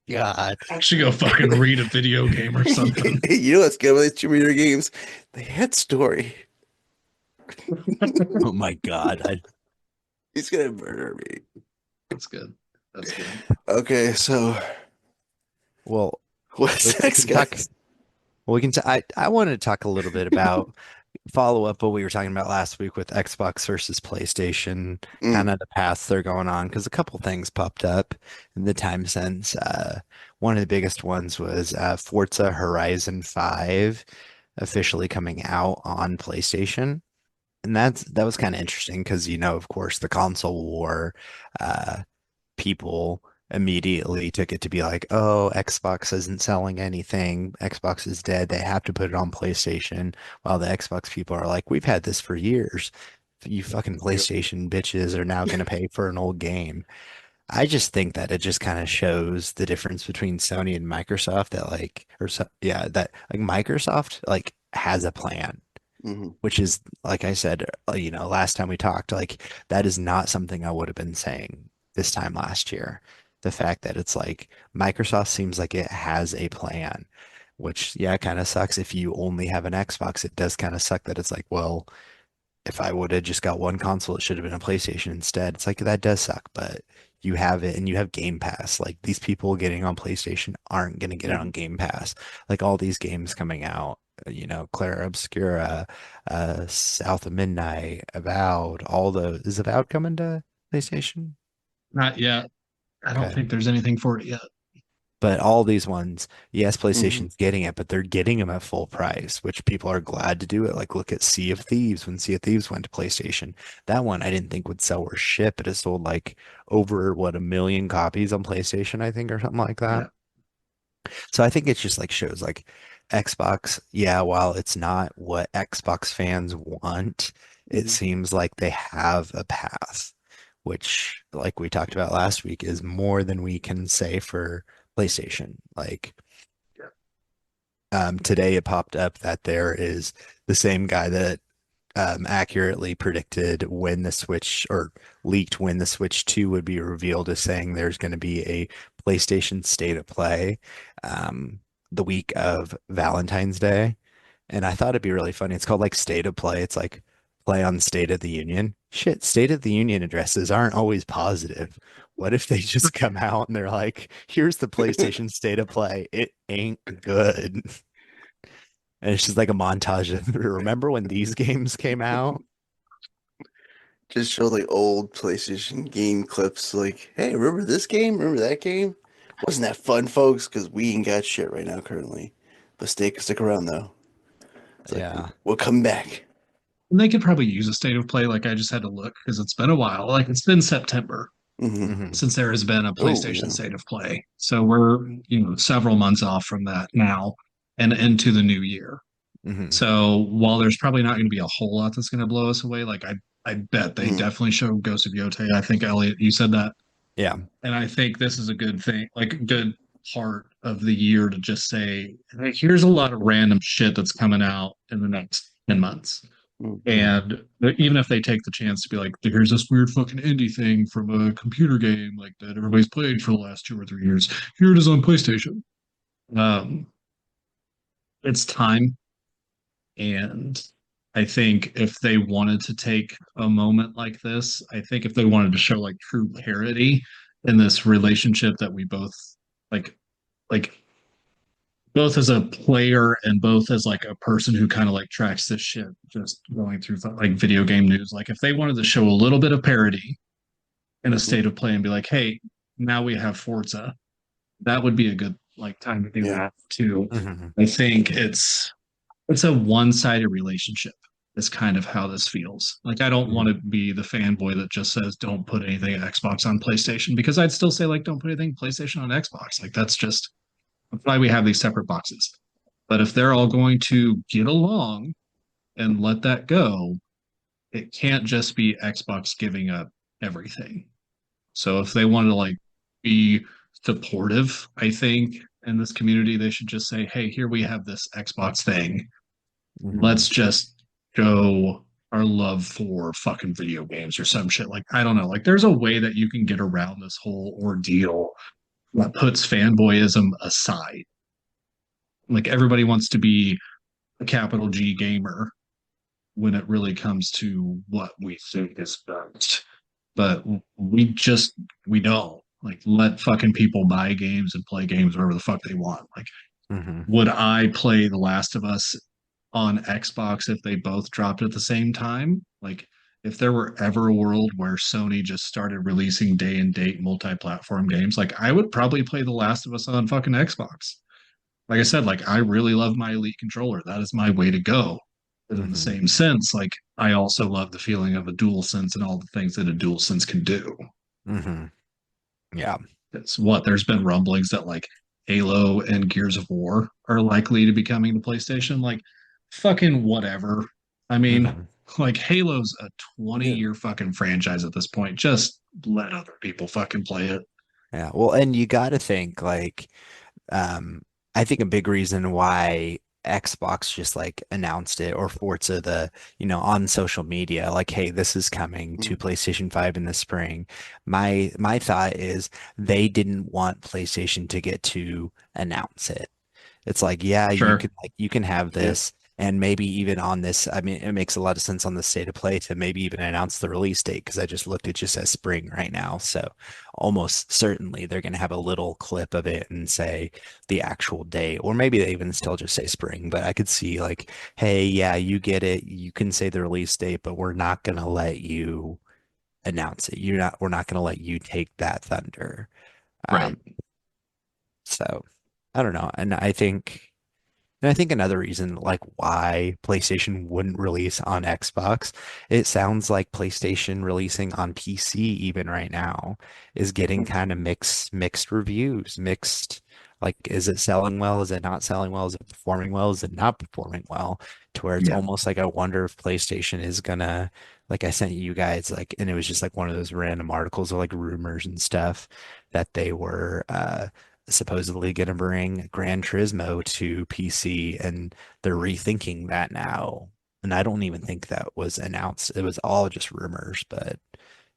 God. Should go fucking read a video game or something. You know what's good with these Tomb Raider games? They had story. Oh my God. He's gonna murder me. That's good. That's good. Okay, so Well, we what's next, can talk. guys? Well, we can. I wanted to talk a little bit about follow up what we were talking about last week with Xbox versus PlayStation, Mm, kind of the paths they're going on, because a couple things popped up in the time since. One of the biggest ones was Forza Horizon 5 officially coming out on PlayStation. And that was kind of interesting because, of course, the console war, uh, people immediately took it to be like, oh, Xbox isn't selling anything. Xbox is dead. They have to put it on PlayStation. While the Xbox people are like, we've had this for years. You fucking yeah. PlayStation bitches are now going to pay for an old game. I just think that it just kind of shows the difference between Sony and Microsoft that yeah, that like Microsoft like has a plan, Hmm. which is like I said, last time we talked, like that is not something I would have been saying this time last year. the fact that it's like Microsoft seems like it has a plan, which yeah, kind of sucks. If you only have an Xbox, it does kind of suck that it's like, well, if I would have just got one console, it should have been a PlayStation instead. It's like that does suck, but you have it and you have Game Pass. Like these people getting on PlayStation aren't going to get it on Game Pass. Like all these games coming out, Clara Obscura, South of Midnight, Avowed, is Avowed coming to PlayStation? Not yet. I don't Okay. think there's anything for it yet. But all these ones, yes, Mhm. PlayStation's getting it, but they're getting them at full price, which people are glad to do it. Like, look at Sea of Thieves when Sea of Thieves went to PlayStation. That one I didn't think would sell or ship. It has sold like over what 1 million copies on PlayStation, I think, or something like that. Yeah. So I think it's just like shows like Xbox, yeah, while it's not what Xbox fans want, it Mhm. seems like they have a path, which, like we talked about last week, is more than we can say for PlayStation. Like, today it popped up that there is the same guy that accurately predicted when the Switch or leaked when the Switch 2 would be revealed is saying there's going to be a PlayStation State of Play the week of Valentine's Day. And I thought it'd be really funny. It's called like State of Play. It's like play on State of the Union. Shit, State of the Union addresses aren't always positive. What if they just come out and they're like, here's the PlayStation State of Play. It ain't good. And it's just like a montage of remember when these games came out? Just show like old PlayStation game clips. Like, hey, remember this game? Remember that game? Wasn't that fun, folks? Because we ain't got shit right now currently. But stick around though. It's like Yeah. we'll come back. And they could probably use a state of play. Like I just had to look because it's been a while. Like it's been September Hmm. Hmm. since there has been a Oh PlayStation yeah. state of play. So we're, several months off from that now and into the new year. Hmm. So while there's probably not going to be a whole lot that's going to blow us away, like I bet they Mhm. definitely show Ghost of Yotei. I think Elliot, you said that. Yeah. And I think this is a good thing, like a good part of the year to just say, hey, here's a lot of random shit that's coming out in the next 10 months. Mhm. And even if they take the chance to be like, here's this weird fucking indie thing from a computer game like that everybody's played for the last 2 or 3 years, here it is on PlayStation. Um, it's time. And I think if they wanted to take a moment like this, I think if they wanted to show like true parity in this relationship that we both like, like both as a player and both as like a person who kind of like tracks this shit, just going through like video game news. Like if they wanted to show a little bit of parity in a Mhm. state of play and be like, hey, now we have Forza, that would be a good like time to do Yeah. that too. Hmm. I think it's a one-sided relationship is kind of how this feels. Like I don't want to be the fanboy that just says don't put anything Xbox on PlayStation because I'd still say like don't put anything PlayStation on Xbox. Like that's why we have these separate boxes. But if they're all going to get along and let that go, it can't just be Xbox giving up everything. So if they want to like be supportive, I think in this community they should just say, "Hey, here we have this Xbox thing. Hmm. Let's just show our love for fucking video games or some shit." Like I don't know. Like there's a way that you can get around this whole ordeal that puts fanboyism aside. Like everybody wants to be a capital G gamer when it really comes to what we think is best. But we don't. Like let fucking people buy games and play games wherever the fuck they want. Like Hmm. would I play The Last of Us on Xbox if they both dropped at the same time? Like if there were ever a world where Sony just started releasing day and date multi-platform games, like I would probably play The Last of Us on fucking Xbox. Like I said, like I really love my Elite controller. That is my way to go. But in the Hmm. same sense, like I also love the feeling of a dual sense and all the things that a dual sense can do. Hmm. Yeah. It's what there's been rumblings that like Halo and Gears of War are likely to be coming to PlayStation. Like fucking whatever. I mean, Hmm. like Halo's a 20 Yeah. year fucking franchise at this point. Just let other people fucking play it. Yeah. Well, and you got to think like, um, I think a big reason why Xbox just like announced it, or Forza on social media, like, hey, this is coming to Mm. PlayStation 5 in the spring. My thought is they didn't want PlayStation to get to announce it. It's like, yeah, Sure. you can have Yeah. this, and maybe even on this, I mean, it makes a lot of sense on the state of play to maybe even announce the release date, because I just looked, it just says spring right now. So almost certainly they're going to have a little clip of it and say the actual date, or maybe they even still just say spring. But I could see like, hey, yeah, you get it. You can say the release date, but we're not going to let you announce it. We're not going to let you take that thunder. Right. Um, so I don't know. And I think another reason like why PlayStation wouldn't release on Xbox, it sounds like PlayStation releasing on PC even right now is getting kind of mixed reviews, mixed, like, is it selling well? Is it not selling well? Is it performing well? Is it not performing well? To where it's Yeah. almost like I wonder if PlayStation is gonna, like, I sent you guys like, and it was just like one of those random articles or like rumors and stuff that they were supposedly going to bring Gran Turismo to PC, and they're rethinking that now. And I don't even think that was announced. It was all just rumors, but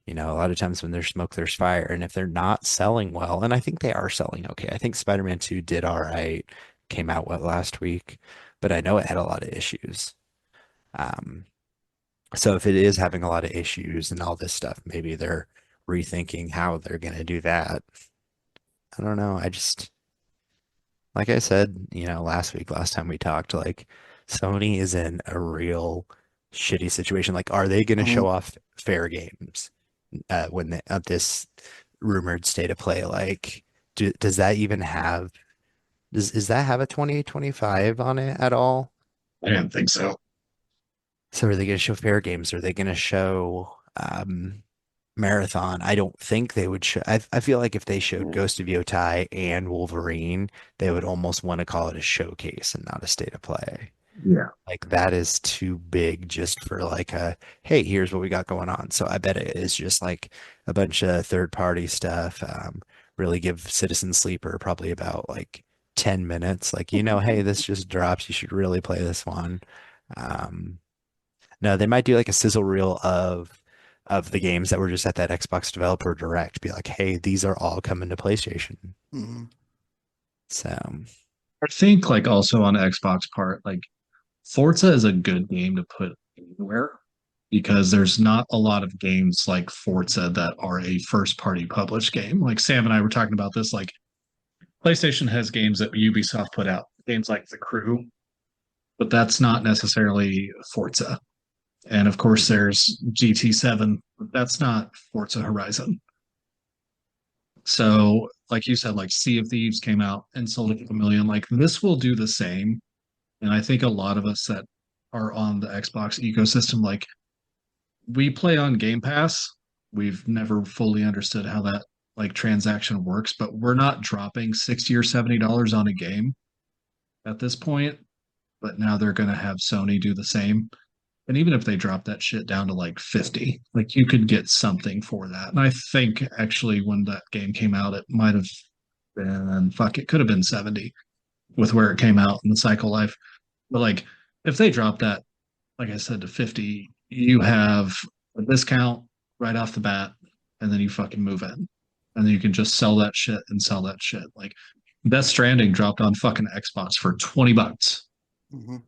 a lot of times when there's smoke, there's fire. And if they're not selling well, and I think they are selling okay. I think Spider-Man 2 did all right, came out last week, but I know it had a lot of issues. Um, so if it is having a lot of issues and all this stuff, maybe they're rethinking how they're going to do that. I don't know. Like I said, last time we talked, like Sony is in a real shitty situation. Like, are they going to show Mhm. off fair games when at this rumored state of play? Like, does that even have does that have a 2025 on it at all? I didn't think so. So are they going to show fair games? Are they going to show Marathon? I don't think they would show. I feel like if they showed Yeah. Ghost of Yotai and Wolverine, they would almost want to call it a showcase and not a state of play. Yeah. Like that is too big just for like a, hey, here's what we got going on. So I bet it is just like a bunch of third party stuff. Really give Citizen Sleeper probably about like 10 minutes. Like, hey, this just drops. You should really play this one. Um, no, they might do like a sizzle reel of the games that were just at that Xbox Developer Direct. Be like, hey, these are all coming to PlayStation. Mhm. So I think like also on the Xbox part, like Forza is a good game to put anywhere because there's not a lot of games like Forza that are a first party published game. Like Sam and I were talking about this, like PlayStation has games that Ubisoft put out, games like The Crew, but that's not necessarily Forza. And of course, there's GT7, but that's not Forza Horizon. So, like you said, like Sea of Thieves came out and sold a million. Like this will do the same. And I think a lot of us that are on the Xbox ecosystem, like we play on Game Pass. We've never fully understood how that like transaction works, but we're not dropping 60 or $70 on a game at this point. But now they're going to have Sony do the same. And even if they drop that shit down to like 50, like you could get something for that. And I think actually when that game came out, it might have been, fuck, it could have been 70 with where it came out in the cycle life. But like if they drop that, like I said, to 50, you have a discount right off the bat, and then you fucking move in. And then you can just sell that shit and sell that shit. Like Death Stranding dropped on fucking Xbox for $20. Mhm.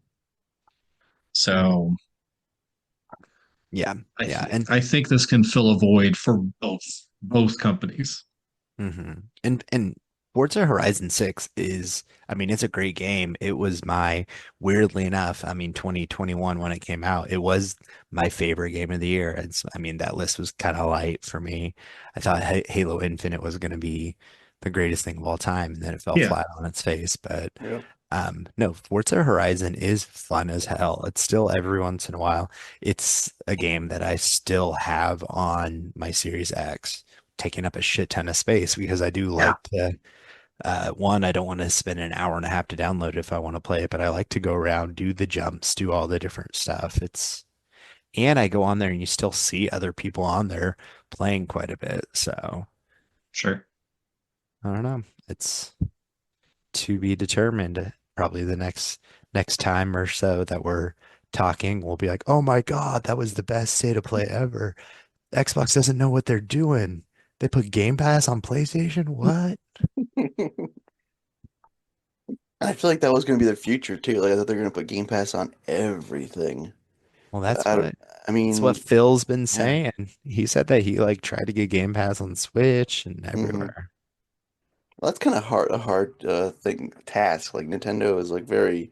So yeah, yeah, and I think this can fill a void for both companies. and Forza Horizon 6 is, I mean, it's a great game. It was weirdly enough, I mean, 2021 when it came out, it was my favorite game of the year. I mean, that list was kind of light for me. I thought Halo Infinite was going to be the greatest thing of all time, and then it fell Yeah, flat on its face. But Yeah. no, Forza Horizon is fun as hell. It's still every once in a while. It's a game that I still have on my Series X, taking up a shit ton of space because I do yeah, like to. One, I don't want to spend an hour and a half to download it if I want to play it, but I like to go around, do the jumps, do all the different stuff. And I go on there and you still see other people on there playing quite a bit. So sure. I don't know. It's to be determined. Probably the next next time or so that we're talking, we'll be like, oh my God, that was the best state of play ever. Xbox doesn't know what they're doing. They put Game Pass on PlayStation? What? I feel like that was going to be their future too. Like I thought they were going to put Game Pass on everything. Well, I don't. I that's what mean, Phil's been yeah. saying. He said that he like tried to get Game Pass on Switch and Hmm. everywhere. Well, that's kind of hard thing task. Like Nintendo is like very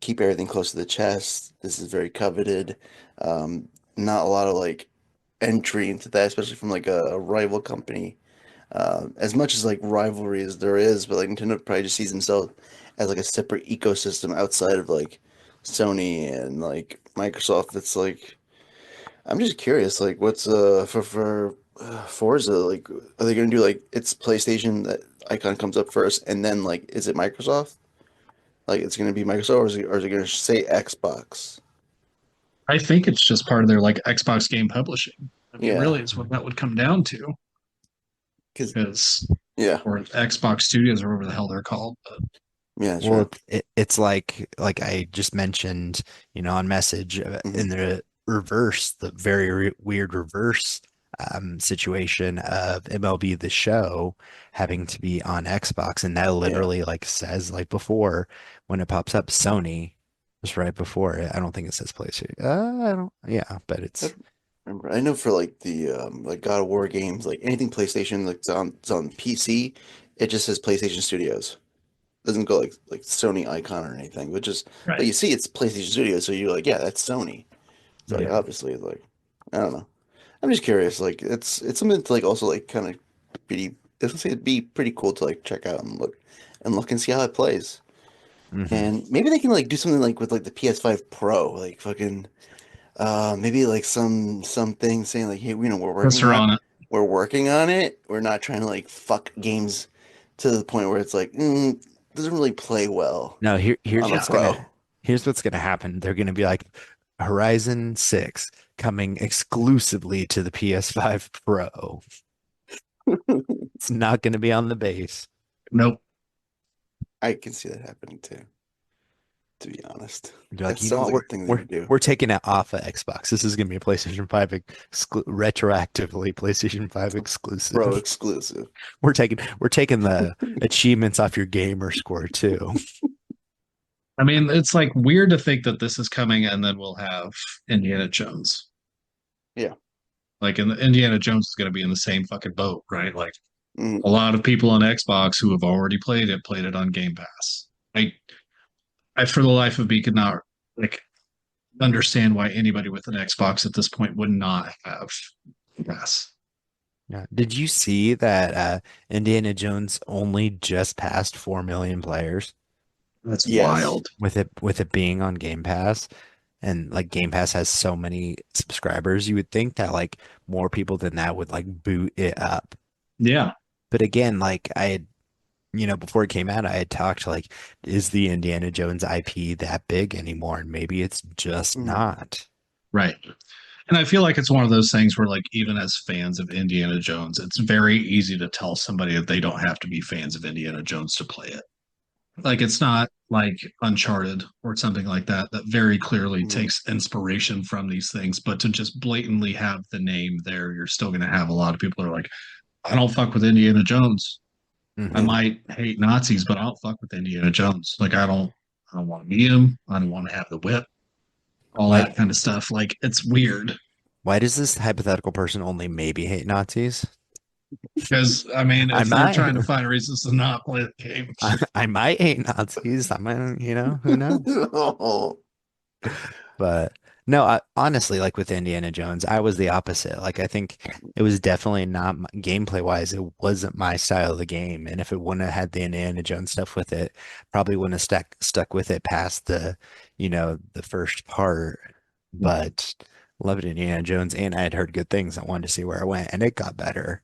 keep everything close to the chest. This is very coveted. Um, Not a lot of like entry into that, especially from like a rival company. As much as like rivalry as there is, but like Nintendo probably just sees themselves as like a separate ecosystem outside of like Sony and like Microsoft. It's like I'm just curious, like what's for Forza, like are they gonna do like it's PlayStation that icon comes up first and then like is it Microsoft? Like it's gonna be Microsoft or is it gonna say Xbox? I think it's just part of their like Xbox game publishing. I mean, Yeah, really, it's what that would come down to, because because yeah, or Xbox Studios or whatever the hell they're called. But yeah, Well, true. it's like I just mentioned, on message Hmm. in the reverse, the very weird reverse situation of MLB The Show having to be on Xbox, and that Yeah, literally like says like before when it pops up Sony, just right before it. I don't think it says PlayStation. I don't. Yeah, but I it's remember. I know for like the like God of War games, like anything PlayStation, like it's on PC, it just says PlayStation Studios. Doesn't go like Sony icon or anything, but right, you see it's PlayStation Studios, so you're like, yeah, that's Sony. So like yeah, obviously it's like I don't know. I'm just curious. Like it's something to like also like kind of pretty. I was say it'd be pretty cool to like check out and look and see how it plays. mhm. And maybe they can like do something like with like the PS5 Pro, like fucking maybe like something saying like, hey, we're plus working they're on on it. we're working on it. We're not trying to like fuck games to the point where it's like doesn't really play well No, on a Yeah, pro. here's what's gonna happen. They're gonna be like Horizon 6 coming exclusively to the PS5 Pro. It's not gonna be on the base. nope. I can see that happening too, to be honest. They're That like, you know sounds what? like a thing they would do. We're taking it off of Xbox. This is gonna be a PlayStation 5 retroactively PlayStation 5 Pro exclusive. exclusive. We're taking the achievements off your gamer score too. I mean, it's like weird to think that this is coming and then we'll have Indiana Jones. Yeah. Like, and Indiana Jones is going to be in the same fucking boat, right? Like, Mm, a lot of people on Xbox who have already played it on Game Pass. I for the life of me could not like understand why anybody with an Xbox at this point would not have Game Pass. Yeah. Did you see that Indiana Jones only just passed 4 million players That's yes. wild. with it being on Game Pass? And like Game Pass has so many subscribers, you would think that like more people than that would like boot it up. Yeah, But again, like I had, before it came out, I had talked like, is the Indiana Jones IP that big anymore? And maybe it's just Mm, not. right. And I feel like it's one of those things where, like, even as fans of Indiana Jones, it's very easy to tell somebody that they don't have to be fans of Indiana Jones to play it. Like, it's not like Uncharted or something like that, that very clearly mm, takes inspiration from these things. But to just blatantly have the name there, you're still going to have a lot of people that are like, I don't fuck with Indiana Jones. I Hmm. mm. might hate Nazis, but I don't fuck with Indiana Jones. Like, I don't want to meet him. I don't want to have the whip, all Why that kind of stuff. Like, it's weird. why does this hypothetical person only maybe hate Nazis? Because I mean, I if they're might trying to find reasons to not play the game, I might hate Nazis. I might, who knows? Oh, But no, honestly, like with Indiana Jones, I was the opposite. Like I think it was definitely not gameplay wise, it wasn't my style of the game. And if it wouldn't have had the Indiana Jones stuff with it, probably wouldn't have stuck with it past the first part. But loved Indiana Jones, and I had heard good things. I wanted to see where it went, and it got better.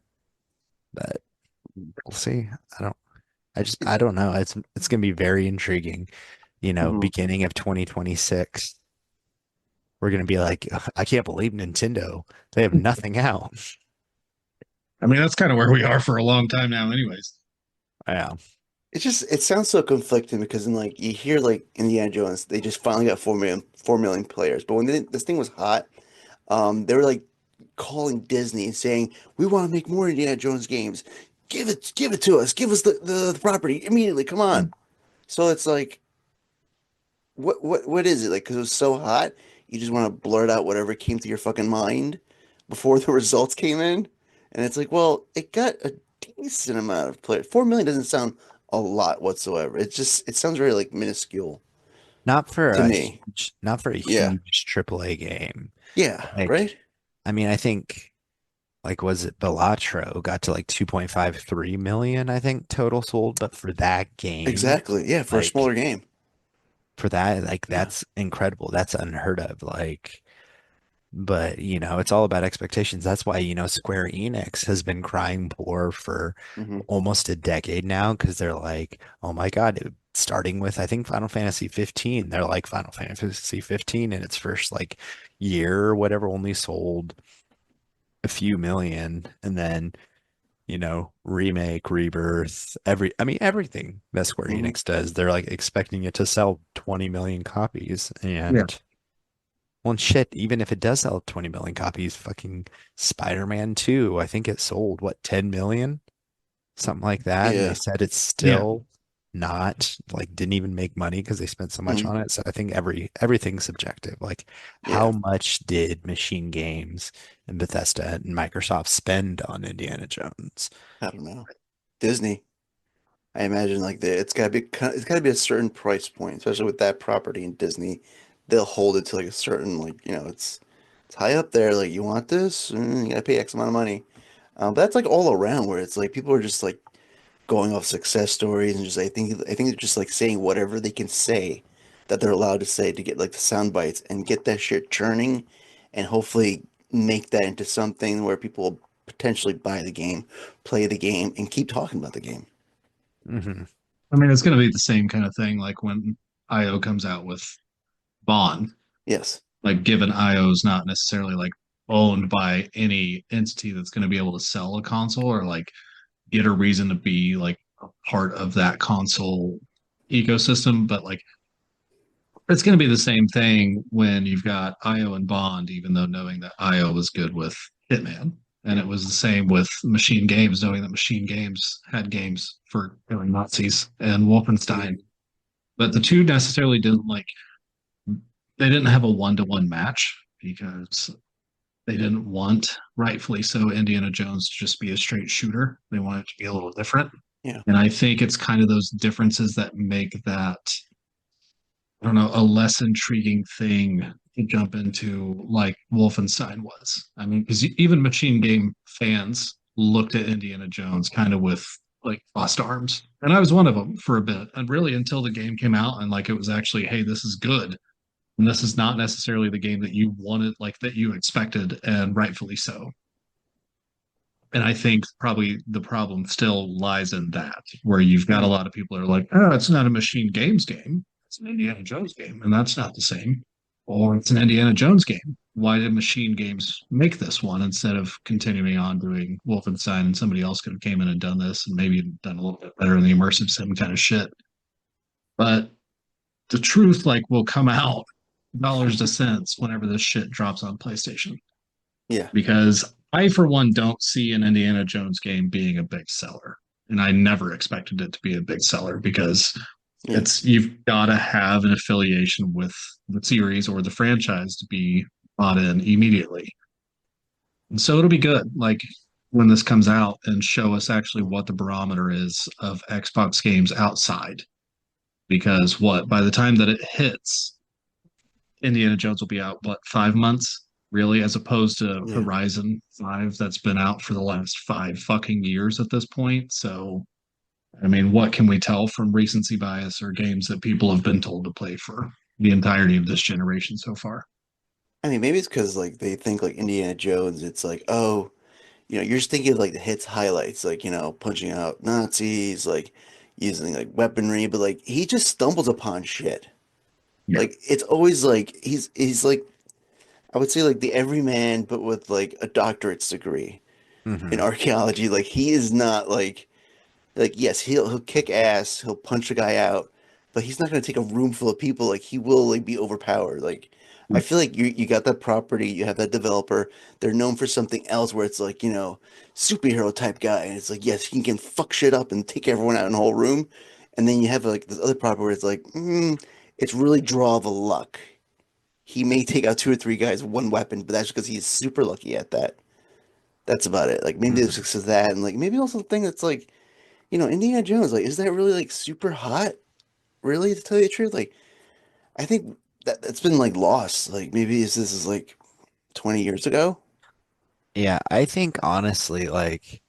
But we'll see. I don't. I don't know. It's gonna be very intriguing. mhm. Beginning of 2026. We're gonna be like, I can't believe Nintendo. They have nothing out. I mean, that's kind of where we are for a long time now, anyways. Yeah. it sounds so conflicting because in like you hear like Indiana Jones, they just finally got 4 million players. But when this thing was hot, they were like calling Disney and saying, "We want to make more Indiana Jones games. Give it to us. Give us the property immediately. Come on." So it's like, what is it like? Because it was so hot, you just want to blurt out whatever came to your fucking mind before the results came in, and it's like, well, it got a decent amount of players. 4 million doesn't sound a lot whatsoever. It sounds very like minuscule to me. Not for a Yeah, huge AAA game. yeah, Like, right. I mean, I think like was it Balatro got to like 2.53 million, I think total sold, but for that game, Exactly. Yeah, for a like smaller game. for that, like Yeah. that's incredible. That's unheard of. Like, but it's all about expectations. That's why, Square Enix has been crying poor for Hmm. almost a decade now because they're like, oh my God, starting with I think Final Fantasy 15, they're like Final Fantasy 15 in its first like year or whatever only sold a few million, and then remake, rebirth, I mean, everything that Square Hmm. Enix does, they're like expecting it to sell 20 million copies. Yeah. And well, shit, even if it does sell 20 million copies, fucking Spider-Man 2, I think it sold what, 10 million? Something like that. And they Yeah. said it's Yeah. still not like didn't even make money because they spent so much Hmm. on it. So I think everything's subjective. Like how Yeah. much did Machine Games and Bethesda and Microsoft spend on Indiana Jones? I don't know. Disney. I imagine like it's got to be a certain price point, especially with that property in Disney. They'll hold it to like a certain like it's high up there. Like you want this, you gotta pay X amount of money. But that's like all around where it's like people are just like going off success stories and just I think they're just like saying whatever they can say that they're allowed to say to get like the sound bites and get that shit churning and hopefully make that into something where people will potentially buy the game, play the game, and keep talking about the game. Hmm. I mean, it's going to be the same kind of thing like when IO comes out with Bond. Yes. Like, given IO is not necessarily like owned by any entity that's going to be able to sell a console or like get a reason to be like a part of that console ecosystem, but like it's going to be the same thing when you've got IO and Bond, even though knowing that IO was good with Hitman. And it was the same with Machine Games, knowing that Machine Games had games for killing Nazis and Wolfenstein. But the two necessarily didn't like, they didn't have a one-to-one match because they didn't want, rightfully so, Indiana Jones to just be a straight shooter. They wanted it to be a little different. Yeah. And I think it's kind of those differences that make that, I don't know, a less intriguing thing to jump into like Wolfenstein was. I mean, because even machine game fans looked at Indiana Jones kind of with like crossed arms. And I was one of them for a bit. And really until the game came out and like it was actually, hey, this is good. And this is not necessarily the game that you wanted, like that you expected, and rightfully so. And I think probably the problem still lies in that, where you've got a Mhm. lot of people that are like, oh, it's not a machine games game. It's an Indiana Jones game. And that's not the same. Or it's an Indiana Jones game. Why did Machine Games make this one instead of continuing on doing Wolfenstein and somebody else could have came in and done this and maybe done a little bit better in the immersive sim kind of shit. But the truth like will come out dollars to cents whenever this shit drops on PlayStation Yeah. because I, for one, don't see an Indiana Jones game being a big seller. And I never expected it to be a big seller because Yeah. you've got to have an affiliation with the series or the franchise to be bought in immediately. And so it'll be good, like when this comes out and show us actually what the barometer is of Xbox games outside. Because what by the time that it hits, Indiana Jones will be out what 5 months really, as opposed to Yeah. Horizon 5 that's been out for the last 5 fucking years at this point. So, I mean, what can we tell from recency bias or games that people have been told to play for the entirety of this generation so far? I mean, maybe it's because like they think like Indiana Jones, it's like, oh, you're just thinking of like the hits highlights, like, punching out Nazis, like using like weaponry, but like he just stumbles upon shit. Yeah. Like it's always like he's like I would say like the everyman, but with like a doctorate's degree in Hmm. archaeology. Like he is not like Like, yes, he'll kick ass, he'll punch a guy out, but he's not going to take a room full of people. Like, he will like be overpowered. Like, I feel like you got that property, you have that developer. They're known for something else where it's like, superhero type guy, and it's like, yes, he can fuck shit up and take everyone out in the whole room. And then you have like this other property where it's like, it's really draw of a luck. He may take out two or three guys with one weapon, but that's because he's super lucky at that. That's about it. Like maybe there's Mhm. success that, and like maybe also the thing that's like, Indiana Jones, like, is that really like super hot? Really, to tell you the truth, like, I think that's been like lost. Like maybe this is like 20 years ago. Yeah, I think honestly, like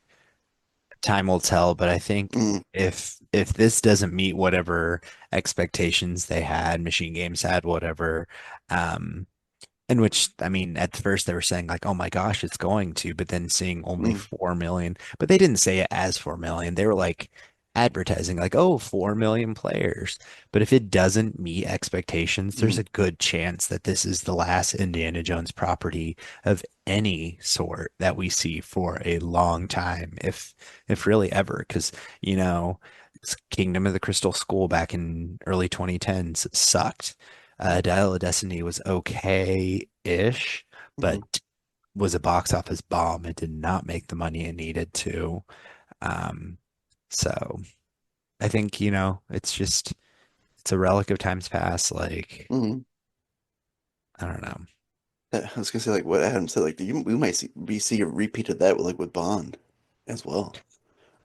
time will tell, but I think Mm, if this doesn't meet whatever expectations they had, Machine Games had, whatever, um, in which, I mean, at first they were saying like, oh my gosh, it's going to, but then seeing only mm, 4 million, but they didn't say it as 4 million. They were like advertising like, oh, 4 million players. But if it doesn't meet expectations, there's mm, a good chance that this is the last Indiana Jones property of any sort that we see for a long time, if really ever, because, you know, Kingdom of the Crystal Skull back in early 2010s sucked. Dial of Destiny was okay-ish, but mm, was a box office bomb. It did not make the money it needed to. Um, so I think, it's a relic of times past. Like, mm. I don't know. I was gonna say like what Adam said. Like we might see a repeat of that with like with Bond as well.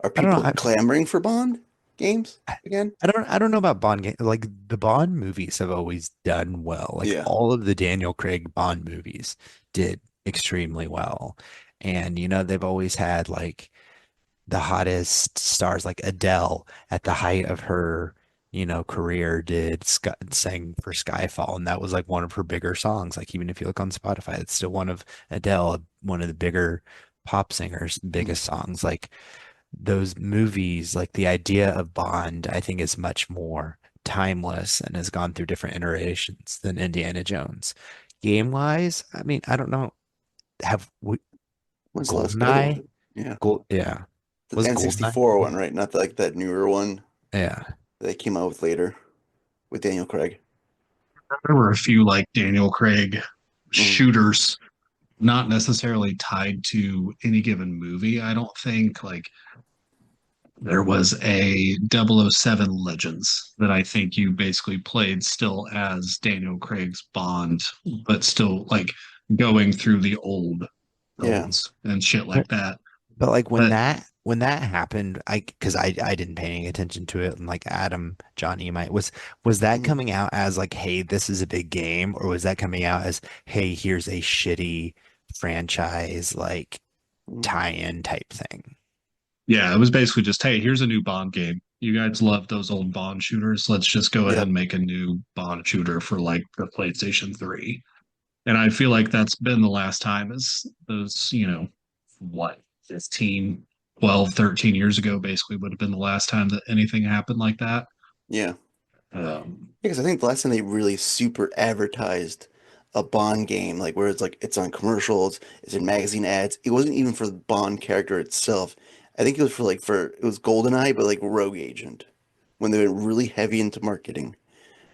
Are I don't know. people clamoring for Bond games again? I don't know about Bond game. Like the Bond movies have always done well. Like Yeah. all of the Daniel Craig Bond movies did extremely well. And they've always had like the hottest stars like Adele at the height of her, career sang for Skyfall, and that was like one of her bigger songs. Like even if you look on Spotify, it's still one of Adele, one of the bigger pop singers' Mm, biggest songs. Like those movies, like the idea of Bond, I think is much more timeless and has gone through different iterations than Indiana Jones. Game wise, I mean, I don't know. Have we, when's the last good GoldenEye? one? Yeah. Yeah. The Was GoldenEye? N64 one, right? Not like that newer one Yeah. that they came out with later with Daniel Craig. There were a few like Daniel Craig Mm, shooters, not necessarily tied to any given movie. I don't think like there was a 007 Legends that I think you basically played still as Daniel Craig's Bond, but still like going through the old yeah. films and shit like that. But like when But that happened, because I didn't pay any attention to it, and like Adam, Johnny might was that Mm, coming out as like, hey, this is a big game, or was that coming out as, hey, here's a shitty franchise like mm. tie-in type thing? yeah, it was basically just, hey, here's a new Bond game. You guys love those old Bond shooters. Let's just go ahead Yep. and make a new Bond shooter for like the PlayStation 3. And I feel like that's been the last time is those, what, 15, 12, 13 years ago, basically would have been the last time that anything happened like that. Yeah. Um, Because I think the last time they really super advertised a Bond game, like where it's like it's on commercials, it's in magazine ads. It wasn't even for the Bond character itself. I think it was for it was GoldenEye, but like Rogue Agent, when they went really heavy into marketing,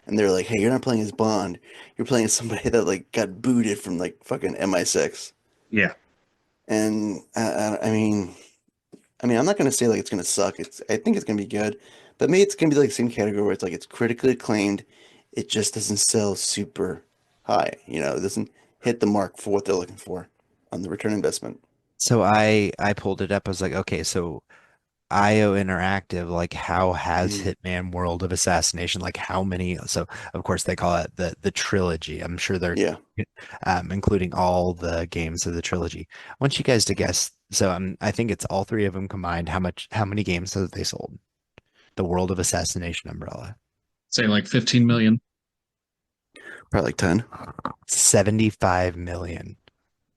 and they're like, "Hey, you're not playing as Bond. You're playing as somebody that like got booted from like fucking MI6." yeah. And I mean, I'm not gonna say like it's gonna suck. I think it's gonna be good, but maybe it's gonna be like the same category where it's like it's critically acclaimed. It just doesn't sell super high. It doesn't hit the mark for what they're looking for on the return investment. So I pulled it up. I was like, okay, so IO Interactive, like how has Mm, Hitman World of Assassination, like how many? So of course they call it the trilogy. I'm sure they're yeah. including all the games of the trilogy. I want you guys to guess. So I think it's all three of them combined. How many games have they sold? The World of Assassination umbrella. Say like 15 million. Probably like 10. 75 million.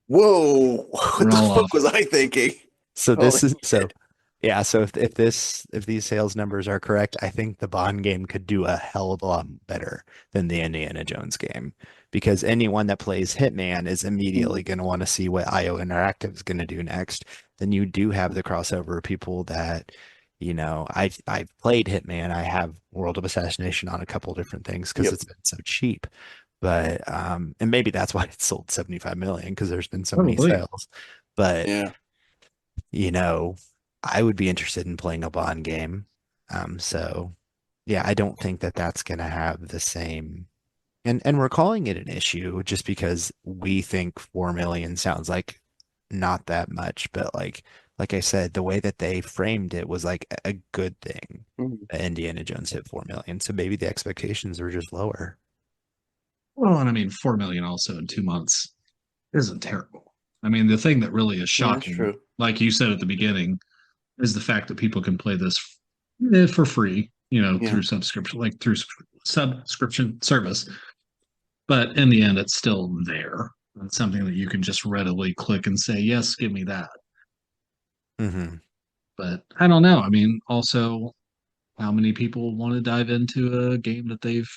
Whoa, what We're the all fuck off. was I thinking? So Holy this is so shit. yeah, so if these sales numbers are correct, I think the Bond game could do a hell of a lot better than the Indiana Jones game because anyone that plays Hitman is Mm, immediately going to want to see what IO Interactive is going to do next. Then you do have the crossover of people that, I've played Hitman. I have World of Assassination on a couple different things because Yep. it's been so cheap. But and maybe that's why it sold 75 million because there's been so many Probably. sales. But Yeah. you know, I would be interested in playing a Bond game. So yeah, I don't think that that's going to have the same. And we're calling it an issue just because we think 4 million sounds like not that much, but like I said, the way that they framed it was like a good thing. Mhm. That Indiana Jones hit 4 million, so maybe the expectations were just lower. Well, and I mean, 4 million also in 2 months isn't terrible. I mean, the thing that really is Yeah, that's shocking, true. like you said at the beginning, is the fact that people can play this for free, Yeah. through subscription, like through subscription service. But in the end, it's still there. It's something that you can just readily click and say, yes, give me that. Hmm. But I don't know. I mean, also, how many people want to dive into a game that they've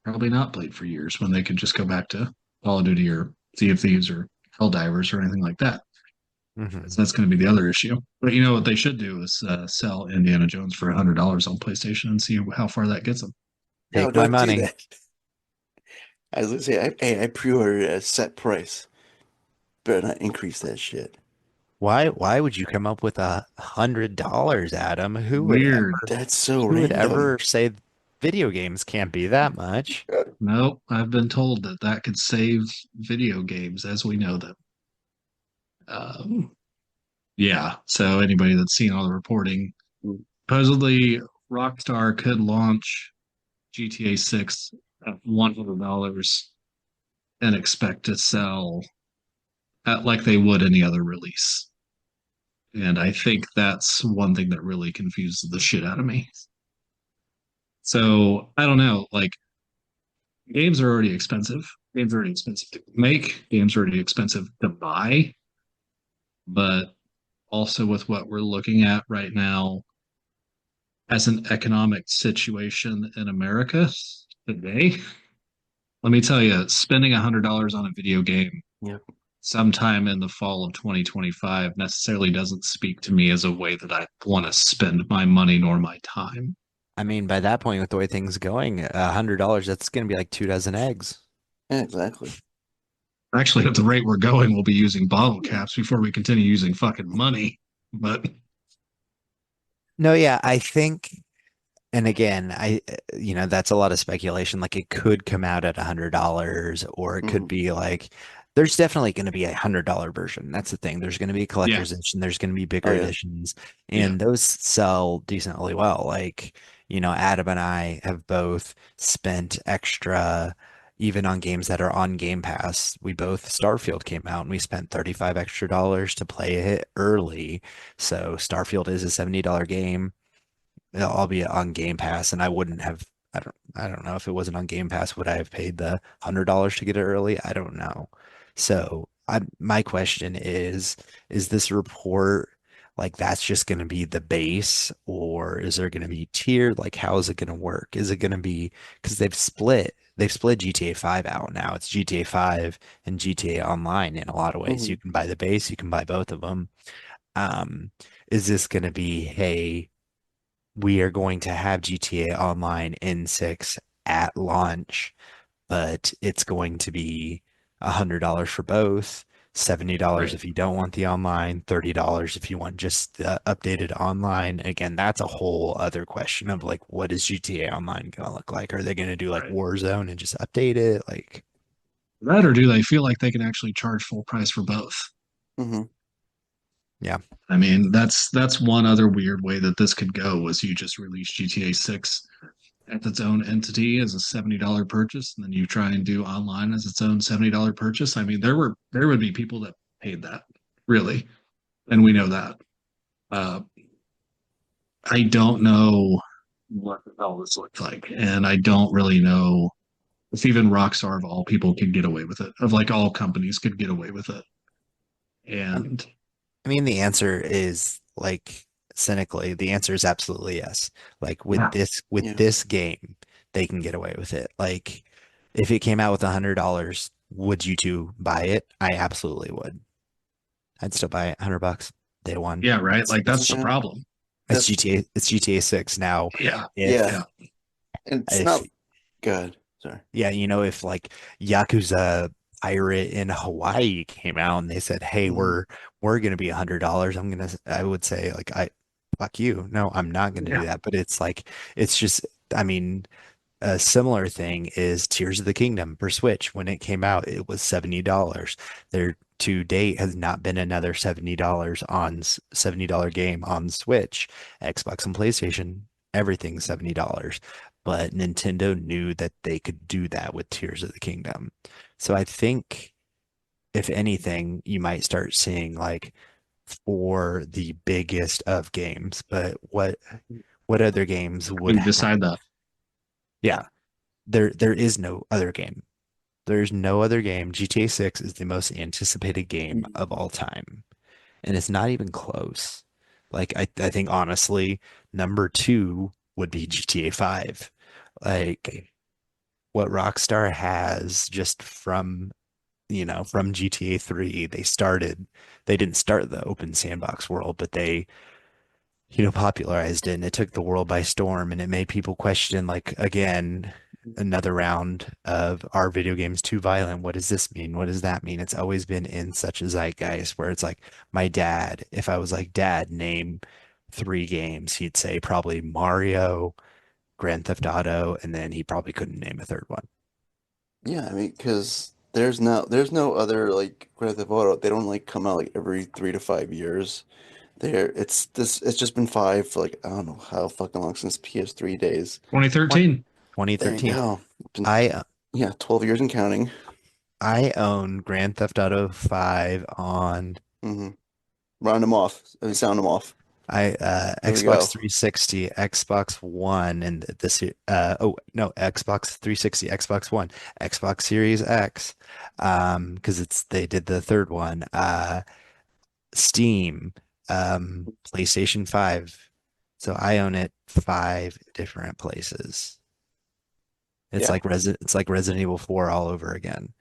probably not played for years when they could just go back to Call of Duty or Sea of Thieves or Helldivers or anything like that? Hmm. So that's going to be the other issue. But you know what they should do is sell Indiana Jones for $100 on PlayStation and see how far that gets them. No, Take my don't do money. that. I was gonna say, I pre-ordered at a set price. Better not increase that shit. Why would you come up with $100, Adam? Weird. That's so Who would random. ever say video games can't be that much? Nope, I've been told that that could save video games as we know them. Um, yeah, so anybody that's seen all the reporting, supposedly Rockstar could launch GTA 6 at $100 and expect to sell at like they would any other release. And I think that's one thing that really confuses the shit out of me. So I don't know, like games are already expensive. Games are already expensive to make. Games are already expensive to buy. But also with what we're looking at right now as an economic situation in America today, let me tell you, spending $100 on a video game Yep. sometime in the fall of 2025 necessarily doesn't speak to me as a way that I want to spend my money nor my time. I mean, by that point, with the way things going, $100, that's going to be like 2 dozen eggs. Yeah, exactly. Actually, at the rate we're going, we'll be using bottle caps before we continue using fucking money. But No, yeah, I think, and again, that's a lot of speculation. Like it could come out at $100, or it could Hmm. be like, there's definitely going to be $100 version. That's the thing. There's going to be a yeah, collector's edition. There's going to be Oh bigger yeah. editions, yeah, and those sell decently well. Like, Adam and I have both spent extra, even on games that are on Game Pass. We both Starfield came out and we spent 35 extra dollars to play it early. So Starfield is a $70 game, albeit on Game Pass, and I wouldn't have. I don't know if it wasn't on Game Pass, would I have paid the $100 to get it early? I don't know. So my question is this report like that's just going to be the base, or is there going to be tiered? Like, how is it going to work? Is it going to be because they've split GTA 5 out now. It's GTA 5 and GTA Online in a lot of ways. Hmm. You can buy the base, you can buy both of them. Um, is this going to be, hey, we are going to have GTA Online in 6 at launch, but it's going to be $100 for both, $70 right, if you don't want the online, $30 if you want just the updated online. Again, that's a whole other question of like, what is GTA Online going to look like? Are they going to do like right. Warzone and just update it? Like, That or do they feel like they can actually charge full price for both? Hmm. yeah. I mean, that's one other weird way that this could go was you just release GTA 6 as its own entity as a $70 purchase, and then you try and do online as its own $70 purchase. I mean, there would be people that paid that, really, and we know that. Uh, I don't know what the hell this looks like, and I don't really know if even Rockstar of all people could get away with it, of like all companies could get away with it. And I mean, the answer is like cynically, the answer is absolutely yes. Like with yeah, this with Yeah. this game, they can get away with it. Like if it came out with $100, would you two buy it? I absolutely would. I'd still buy it, $100 day one. yeah, right. Like that's the Yeah. problem. It's That's GTA. It's GTA 6 now. Yeah. If yeah, and it's if not good. Sorry. Yeah, if like Yakuza Pirate in Hawaii came out and they said, "Hey, Mhm. we're gonna be $100," I would say like fuck you. No, I'm not gonna do Yeah. that. But it's just I mean, a similar thing is Tears of the Kingdom for Switch. When it came out, it was $70. There to date has not been another $70 on $70 game on Switch, Xbox and PlayStation. Everything's $70. But Nintendo knew that they could do that with Tears of the Kingdom. So I think if anything, you might start seeing like for the biggest of games, but what other games would And have? decide that. Yeah, there is no other game. There's no other game. GTA 6 is the most anticipated game of all time, and it's not even close. Like I think honestly, number two would be GTA 5. Like what Rockstar has just from GTA 3, they didn't start the open sandbox world, but they popularized it and it took the world by storm and it made people question, like, again, another round of are video games too violent? What does this mean? What does that mean? It's always been in such a zeitgeist where it's like my dad, if I was like, Dad, name three games, he'd say probably Mario, Grand Theft Auto, and then he probably couldn't name a third one. Yeah, I mean, because there's no other like Grand Theft Auto. They don't like come out like every 3 to 5 years. It's just been five for like I don't know how fucking long since PS3 days. 2013. There you 2013. go. Been, I yeah, 12 years and counting. I own Grand Theft Auto 5 on Hmm. Round them off. I mean, sound them off. There we Xbox go. 360, Xbox One, and this oh no, Xbox 360, Xbox One, Xbox Series X, because they did the third one, Steam, PlayStation 5. So I own it five different places. Yeah, It's like Resident Evil 4 all over again.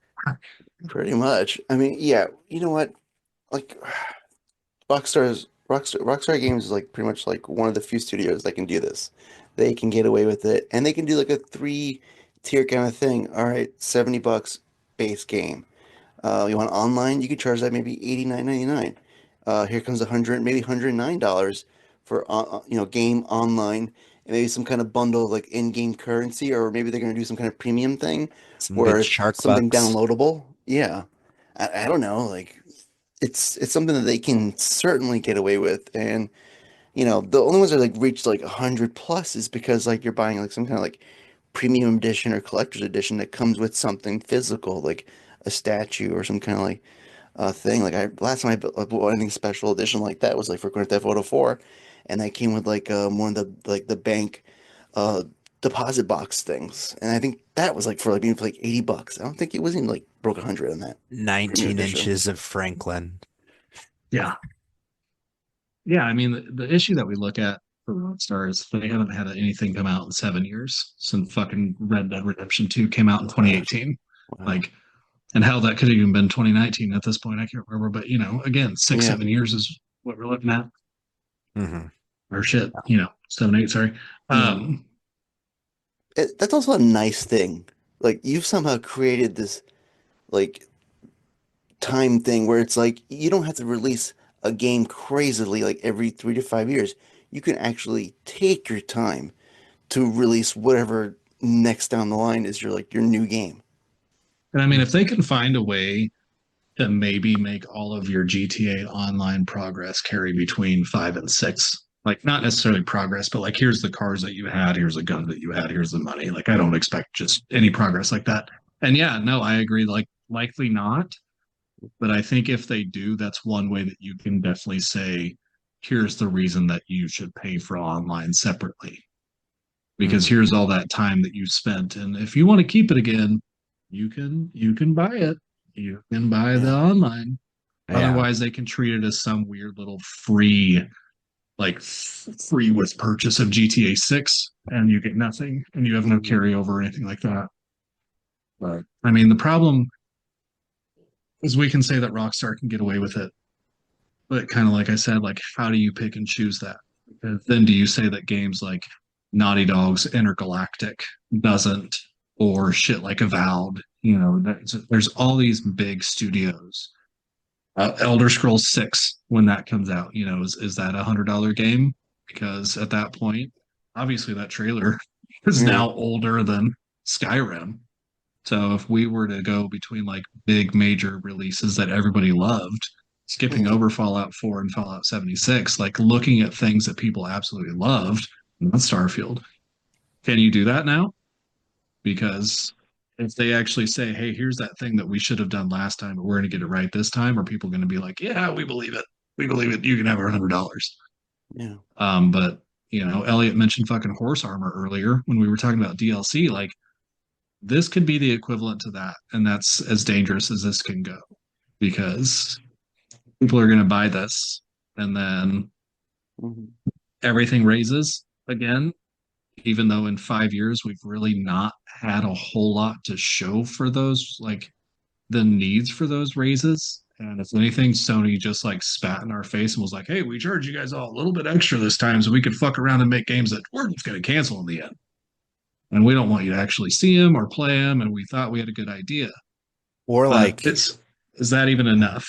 pretty much. I mean, yeah, you know what? Like Rockstar Games is like pretty much like one of the few studios that can do this. They can get away with it, and they can do like a three-tier kind of thing. All right, $70 base game. You want online? You could charge that maybe 89.99. Here comes 100, maybe $109 for game online, and maybe some kind of bundle of like in-game currency, or maybe they're gonna do some kind of premium thing Some where good it's shark something bucks. downloadable. Yeah, I don't know. Like it's something that they can certainly get away with, and the only ones that like reach like 100 plus is because like you're buying like some kind of like premium edition or collector's edition that comes with something physical, like a statue or some kind of like thing. Like I last time I bought anything special edition like that was like for Grand Theft Auto 4, and that came with like one of the bank uh deposit box things, and I think that was like for like maybe for like $80. I don't think it was even like broke 100 on that premium 19 edition. inches of Franklin. Yeah. Yeah. I mean, the issue that we look at for Rockstar is they haven't had anything come out in 7 years since fucking Red Dead Redemption 2 came out in Gosh, 2018. wow. Like, and hell, that could have even been 2019 at this point. I can't remember. But, again, six, Yeah. 7 years is what we're looking at. Hmm. Or shit, 7, 8, sorry. Mhm. Um, That's also a nice thing. Like you've somehow created this like time thing where it's like you don't have to release a game crazily like every 3 to 5 years. You can actually take your time to release whatever next down the line is your new game. and I mean, if they can find a way to maybe make all of your GTA online progress carry between 5 and 6. Like not necessarily progress, but like here's the cars that you had, here's the gun that you had, here's the money. Like I don't expect just any progress like that. And yeah, no, I agree. Like likely not, but I think if they do, that's one way that you can definitely say, here's the reason that you should pay for online separately. Because Hmm. here's all that time that you spent. And if you want to keep it again, you can buy it. You can buy the Yeah. online. Yeah. Otherwise, they can treat it as some weird little free, like free with purchase of GTA 6, and you get nothing, and you have no Mhm. carryover or anything like that. But I mean, the problem is we can say that Rockstar can get away with it, but kind of like I said, like how do you pick and choose that? then do you say that games like Naughty Dog's Intergalactic doesn't, or shit like Avowed? You know, there's all these big studios. Elder Scrolls 6, when that comes out, you know, is that $100 game? Because at that point, obviously that trailer is now older than Skyrim. So if we were to go between like big major releases that everybody loved, skipping over Fallout 4 and Fallout 76, like looking at things that people absolutely loved, that's Starfield. Can you do that now? Because if they actually say, hey, here's that thing that we should have done last time, but we're going to get it right this time, are people going to be like, yeah, we believe it. We believe it. You can have $100. Yeah. But you know, Elliot mentioned fucking horse armor earlier when we were talking about DLC. Like, this could be the equivalent to that, and that's as dangerous as this can go because people are going to buy this, and then everything raises again. Even though in 5 years we've really not had a whole lot to show for those, like the needs for those raises. And if anything, Sony just like spat in our face and was like, hey, we charge you guys all a little bit extra this time so we could fuck around and make games that we're just going to cancel in the end. And we don't want you to actually see them or play them. And we thought we had a good idea. Or But like, is that even enough?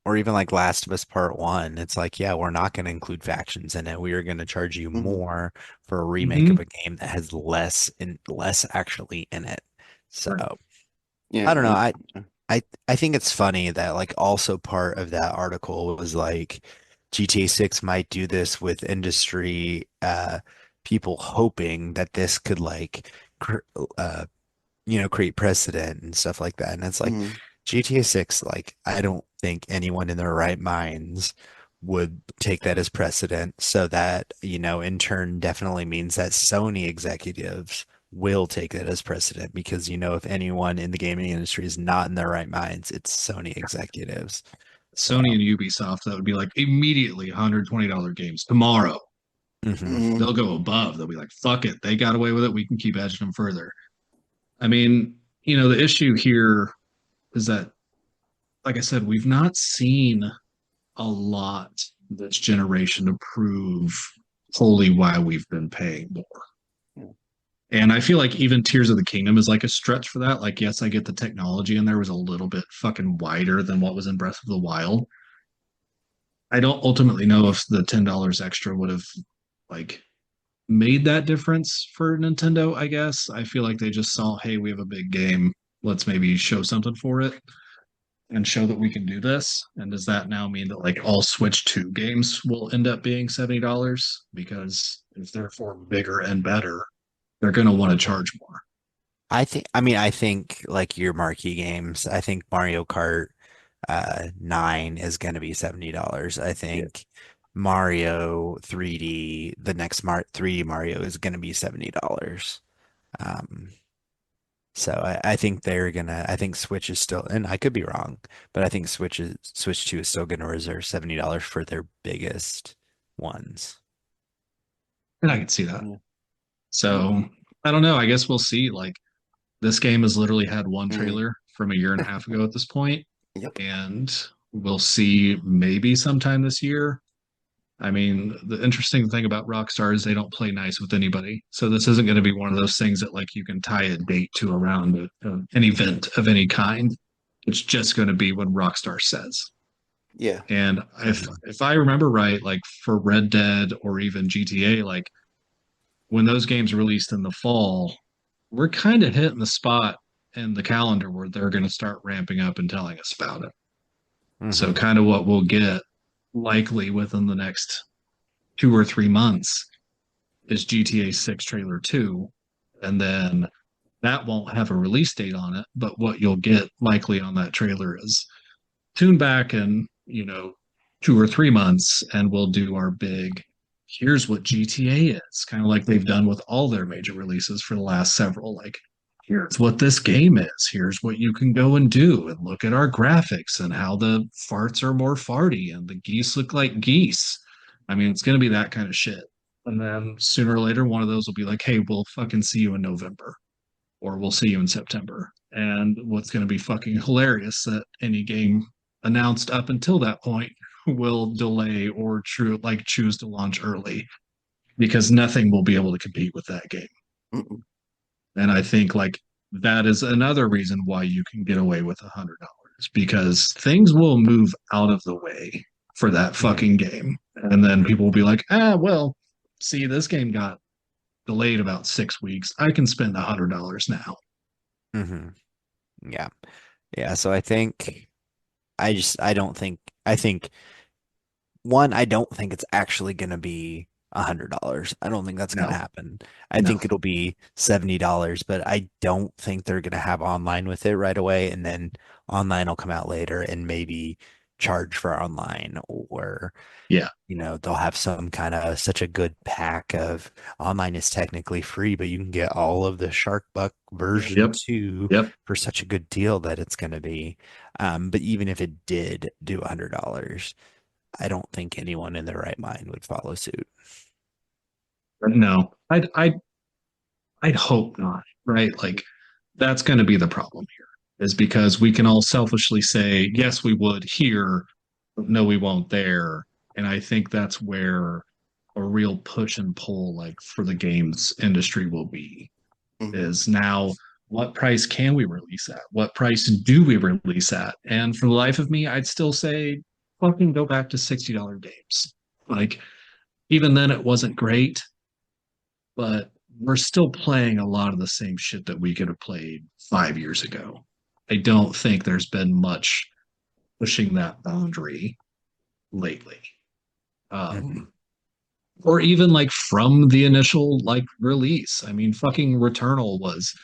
or even like Last of Us Part One. It's like, yeah, we're not going to include factions in it. We are going to charge you more for a remake of a game that has less actually in it. So Yeah. I don't know. I think it's funny that like also part of that article was like GTA 6 might do this with industry people hoping that this could like create precedent and stuff like that. And it's like GTA 6, like I don't think anyone in their right minds would take that as precedent. So that, in turn definitely means that Sony executives will take that as precedent because, if anyone in the gaming industry is not in their right minds, it's Sony executives. Sony and Ubisoft, that would be like immediately $120 games tomorrow. They'll go above. They'll be like, fuck it. They got away with it. We can keep edging them further. I mean, the issue here is that, like I said, we've not seen a lot this generation to prove wholly why we've been paying more. And I feel like even Tears of the Kingdom is like a stretch for that. Like, yes, I get the technology in there was a little bit fucking wider than what was in Breath of the Wild. I don't ultimately know if the $10 extra would have like made that difference for Nintendo, I guess. I feel like they just saw, hey, we have a big game. Let's maybe show something for it and show that we can do this. And does that now mean that like all Switch 2 games will end up being $70? Because if they're for bigger and better, they're going to want to charge more. I think like your marquee games, I think Mario Kart 9 is going to be $70. I think Mario 3D, the next 3D Mario is going to be $70. So I think I think Switch is still, and I could be wrong, but I think Switch 2 is still going to reserve $70 for their biggest ones. And I can see that. So I don't know. I guess we'll see. Like, this game has literally had one trailer from a year and a half ago at this point. And we'll see maybe sometime this year. I mean, the interesting thing about Rockstar is they don't play nice with anybody. So this isn't going to be one of those things that like you can tie a date to around an event of any kind. It's just going to be when Rockstar says. Yeah. And if I remember right, like for Red Dead or even GTA, like when those games released in the fall, we're kind of hitting the spot in the calendar where they're going to start ramping up and telling us about it. So kind of what we'll get likely within the next 2 or 3 months is GTA 6 trailer 2. And then that won't have a release date on it. But what you'll get likely on that trailer is tune back in, 2 or 3 months and we'll do our big, here's what GTA is, kind of like they've done with all their major releases for the last several. Like, here's what this game is. Here's what you can go and do. And look at our graphics and how the farts are more farty and the geese look like geese. I mean, it's going to be that kind of shit. And then sooner or later, one of those will be like, hey, we'll fucking see you in November or we'll see you in September. And what's going to be fucking hilarious that any game announced up until that point will delay or choose to launch early because nothing will be able to compete with that game. Mm-mm. And I think like that is another reason why you can get away with $100 because things will move out of the way for that fucking game. And then people will be like, well, see, this game got delayed about 6 weeks. I can spend $100 now. Hmm. Yeah. Yeah. So I think I don't think, I think one, I don't think it's actually going to be $100. I don't think that's going to No, happen. I no. think it'll be $70, but I don't think they're going to have online with it right away. And then online will come out later and maybe charge for online, or, Yeah. they'll have some kind of such a good pack of online is technically free, but you can get all of the Shark Buck version Yep. 2 Yep. for such a good deal that it's going to be. But even if it did do $100, I don't think anyone in their right mind would follow suit. No, I'd hope not, right? Like that's going to be the problem here is because we can all selfishly say, yes, we would here, but no, we won't there. And I think that's where a real push and pull like for the games industry will be Mhm. is now what price can we release at? What price do we release at? And for the life of me, I'd still say fucking go back to $60 games. Like even then it wasn't great, but we're still playing a lot of the same shit that we could have played 5 years ago. I don't think there's been much pushing that boundary lately. Mhm. Or even like from the initial like release. I mean, fucking Returnal was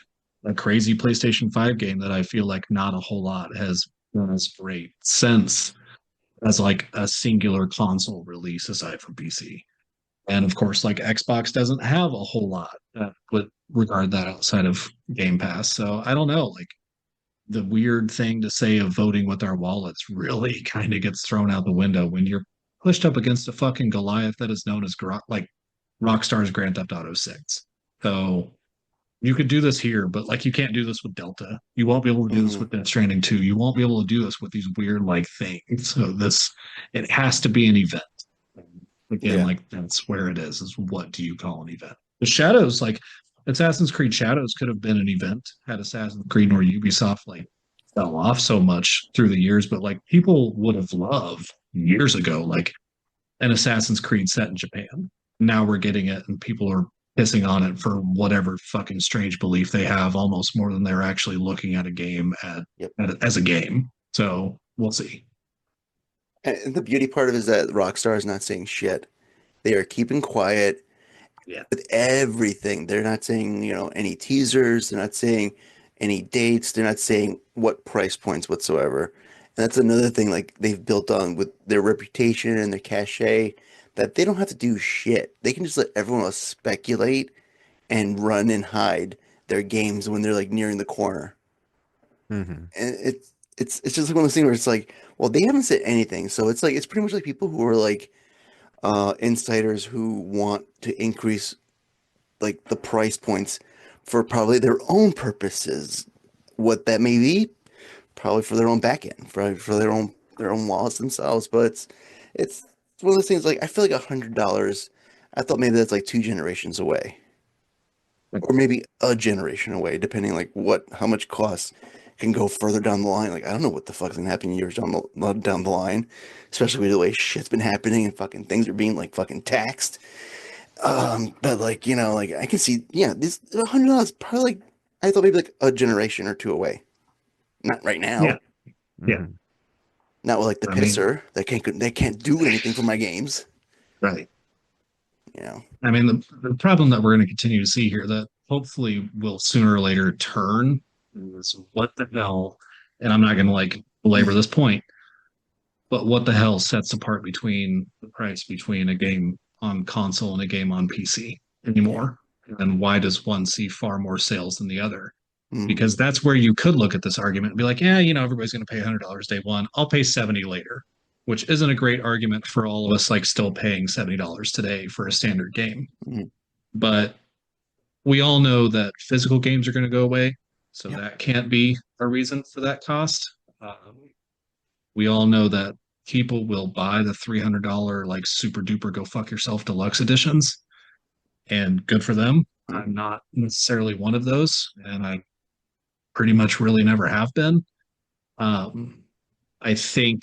a crazy PlayStation 5 game that I feel like not a whole lot has done as great since as like a singular console release aside from PC. And of course, like Xbox doesn't have a whole lot that would regard that outside of Game Pass. So I don't know. Like the weird thing to say of voting with our wallets really kind of gets thrown out the window when you're pushed up against a fucking Goliath that is known as like Rockstar's Grand Theft Auto 6. So you could do this here, but like you can't do this with Delta. You won't be able to do this Mhm. with Death Stranding 2. You won't be able to do this with these weird like things. So this it has to be an event. Again, Yeah. like that's where it is what do you call an event? The Shadows, like Assassin's Creed Shadows could have been an event had Assassin's Creed or Ubisoft like fell off so much through the years, but like people would have loved years ago, like an Assassin's Creed set in Japan. Now we're getting it and people are pissing on it for whatever fucking strange belief they have, almost more than they're actually looking at a game Yep. as a game. So we'll see. And the beauty part of it is that Rockstar is not saying shit. They are keeping quiet Yeah. with everything. They're not saying, any teasers. They're not saying any dates. They're not saying what price points whatsoever. And that's another thing like they've built on with their reputation and their cachet that they don't have to do shit. They can just let everyone else speculate and run and hide their games when they're like nearing the corner. Hmm. And it's just like one of those things where it's like, well, they haven't said anything. So it's like it's pretty much like people who are like insiders who want to increase like the price points for probably their own purposes. What that may be, probably for their own back end, for their own wallets themselves. But it's one of those things like I feel like $100. I thought maybe that's like 2 generations away, or maybe a generation away, depending like what how much costs can go further down the line. Like I don't know what the fuck's gonna happen years down the line, especially with the way shit's been happening and fucking things are being like fucking taxed. But like like I can see, yeah, this $100 probably like I thought maybe like a generation or two away. Not right Yeah. now. Yeah. Hmm. Not with like the I mean, pisser that can't do anything for my games. right. You know. I mean, the problem that we're going to continue to see here that hopefully will sooner or later turn is what the hell, and I'm not going to like belabor this point, but what the hell sets apart between the price between a game on console and a game on PC Yeah. anymore? And why does one see far more sales than the other? Mm, Because that's where you could look at this argument and be like, yeah, everybody's going to pay $100 day one. I'll pay 70 later, which isn't a great argument for all of us like still paying $70 today for a standard game. mm. But we all know that physical games are going to go away. So Yep. that can't be a reason for that cost. We all know that people will buy the $300 like super duper go fuck yourself deluxe editions and good for them. I'm not necessarily one of those, and I pretty much really never have been. I think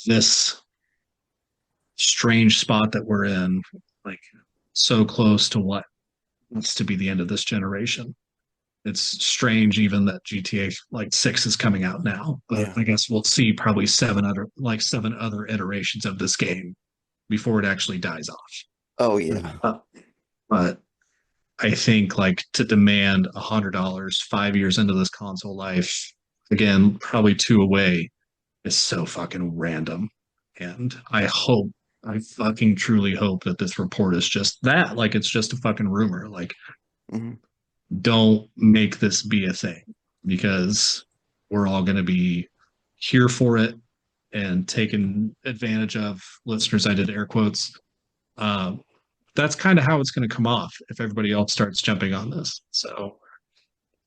this strange spot that we're in, like so close to what wants to be the end of this generation. It's strange even that GTA like 6 is coming out now, but Yeah. I guess we'll see probably seven other iterations of this game before it actually dies off. Oh yeah. But I think like to demand $100 5 years into this console life, again, probably two away, is so fucking random. And I fucking truly hope that this report is just that. Like it's just a fucking rumor. Like, Mhm. don't make this be a thing because we're all going to be here for it and taken advantage of. Listeners, I did air quotes. Um, that's kind of how it's going to come off if everybody else starts jumping on this. So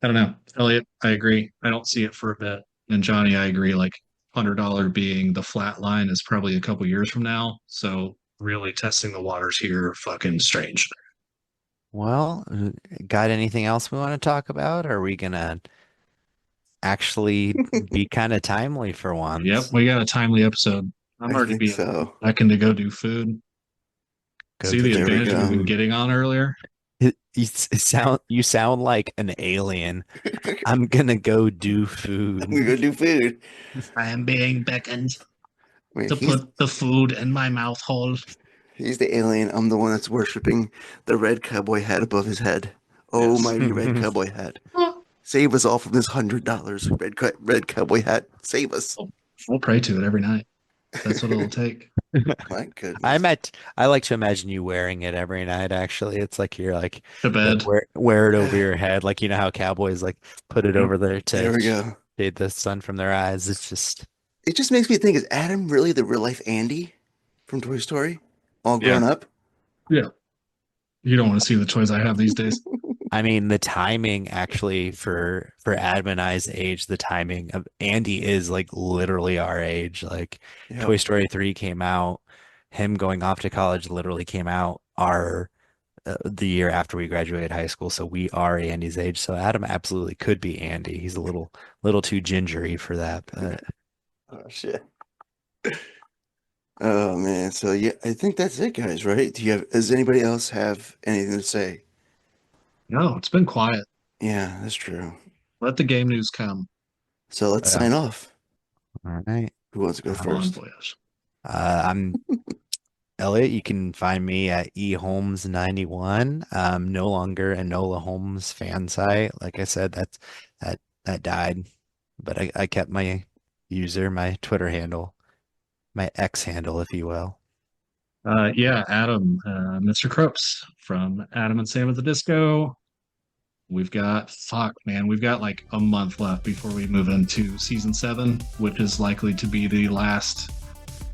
I don't know. Elliot, I agree. I don't see it for a bit. And Johnny, I agree. Like $100 being the flat line is probably a couple years from now. So really testing the waters here, fucking strange. Well, got anything else we want to talk about? Or are we gonna actually be kind of timely for Yep, once? we got a timely episode. I'm I already think being so. looking to go do food. Go See the do There we advantage we've go. been getting on earlier? you sound like an alien. I'm gonna go do We're food. gonna do food. I am being beckoned Wait, to put the food in my mouth hole. he's the alien. I'm the one that's worshiping the red cowboy hat above his head. Oh, Yes. mighty red cowboy hat. Save us all from this $100. Red cowboy hat. Save us. We'll pray to it every night. That's what it'll take. My goodness. I like to imagine you wearing it every night, actually. It's like you're like To bed. wear it over your head. Like you know how cowboys like put it over there There we to go. shade the sun from their eyes. It's just It just makes me think, is Adam really the real life Andy from Toy Story? All grown Yeah. up? Yeah. You don't want to see the toys I have these days. I mean the timing actually for Adam and I's age, the timing of Andy is like literally our age. Like Yep. Toy Story 3 came out, him going off to college literally came out our the year after we graduated high school, so we are Andy's age. So Adam absolutely could be Andy. He's a little too gingery for that, but Oh shit. Oh man. So yeah, I think that's it, guys, right? Does anybody else have anything to say? No, it's been quiet. Yeah, that's true. Let the game news come. So let's Yeah. sign off. all right. Who wants to go Bon first? voyage. I'm Elliot. You can find me at eholmes91. No longer Enola Holmes fan site. Like I said, that died, but I kept my user, my Twitter handle, my X handle, if you will. Yeah, Adam, Mr. Crops from Adam and Sam at the Disco. We've got like a month left before we move into season 7, which is likely to be the last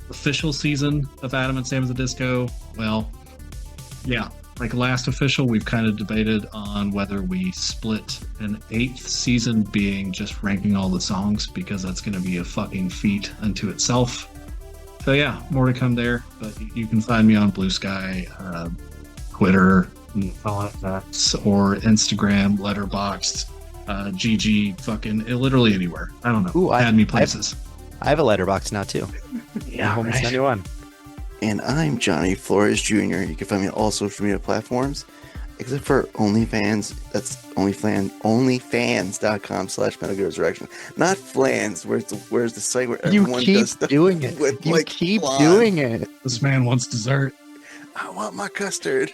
official season of Adam and Sam at the Disco. Well, yeah, like last official, we've kind of debated on whether we split an 8th season being just ranking all the songs, because that's going to be a fucking feat unto itself. So yeah, more to come there, but you can find me on Blue Sky, Twitter, X, or Instagram, Letterboxd, GG, fucking literally anywhere. I don't know. Ooh, Add me places. I have a letterbox now too. Yeah, Holmes right. 91. And I'm Johnny Flores Jr. You can find me on all social media platforms, except for OnlyFans. That's onlyfans.com/Metal Gear Resurrection. Not Flans. Where's the site where You everyone keep does stuff doing it. with, You like, keep flan? doing it. This man wants dessert. I want my custard.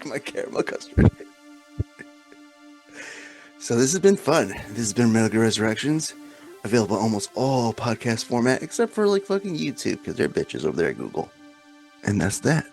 My caramel custard. So this has been fun. This has been Metal Gear Resurrections. Available on almost all podcast format except for like fucking YouTube, because they're bitches over there at Google. And that's that.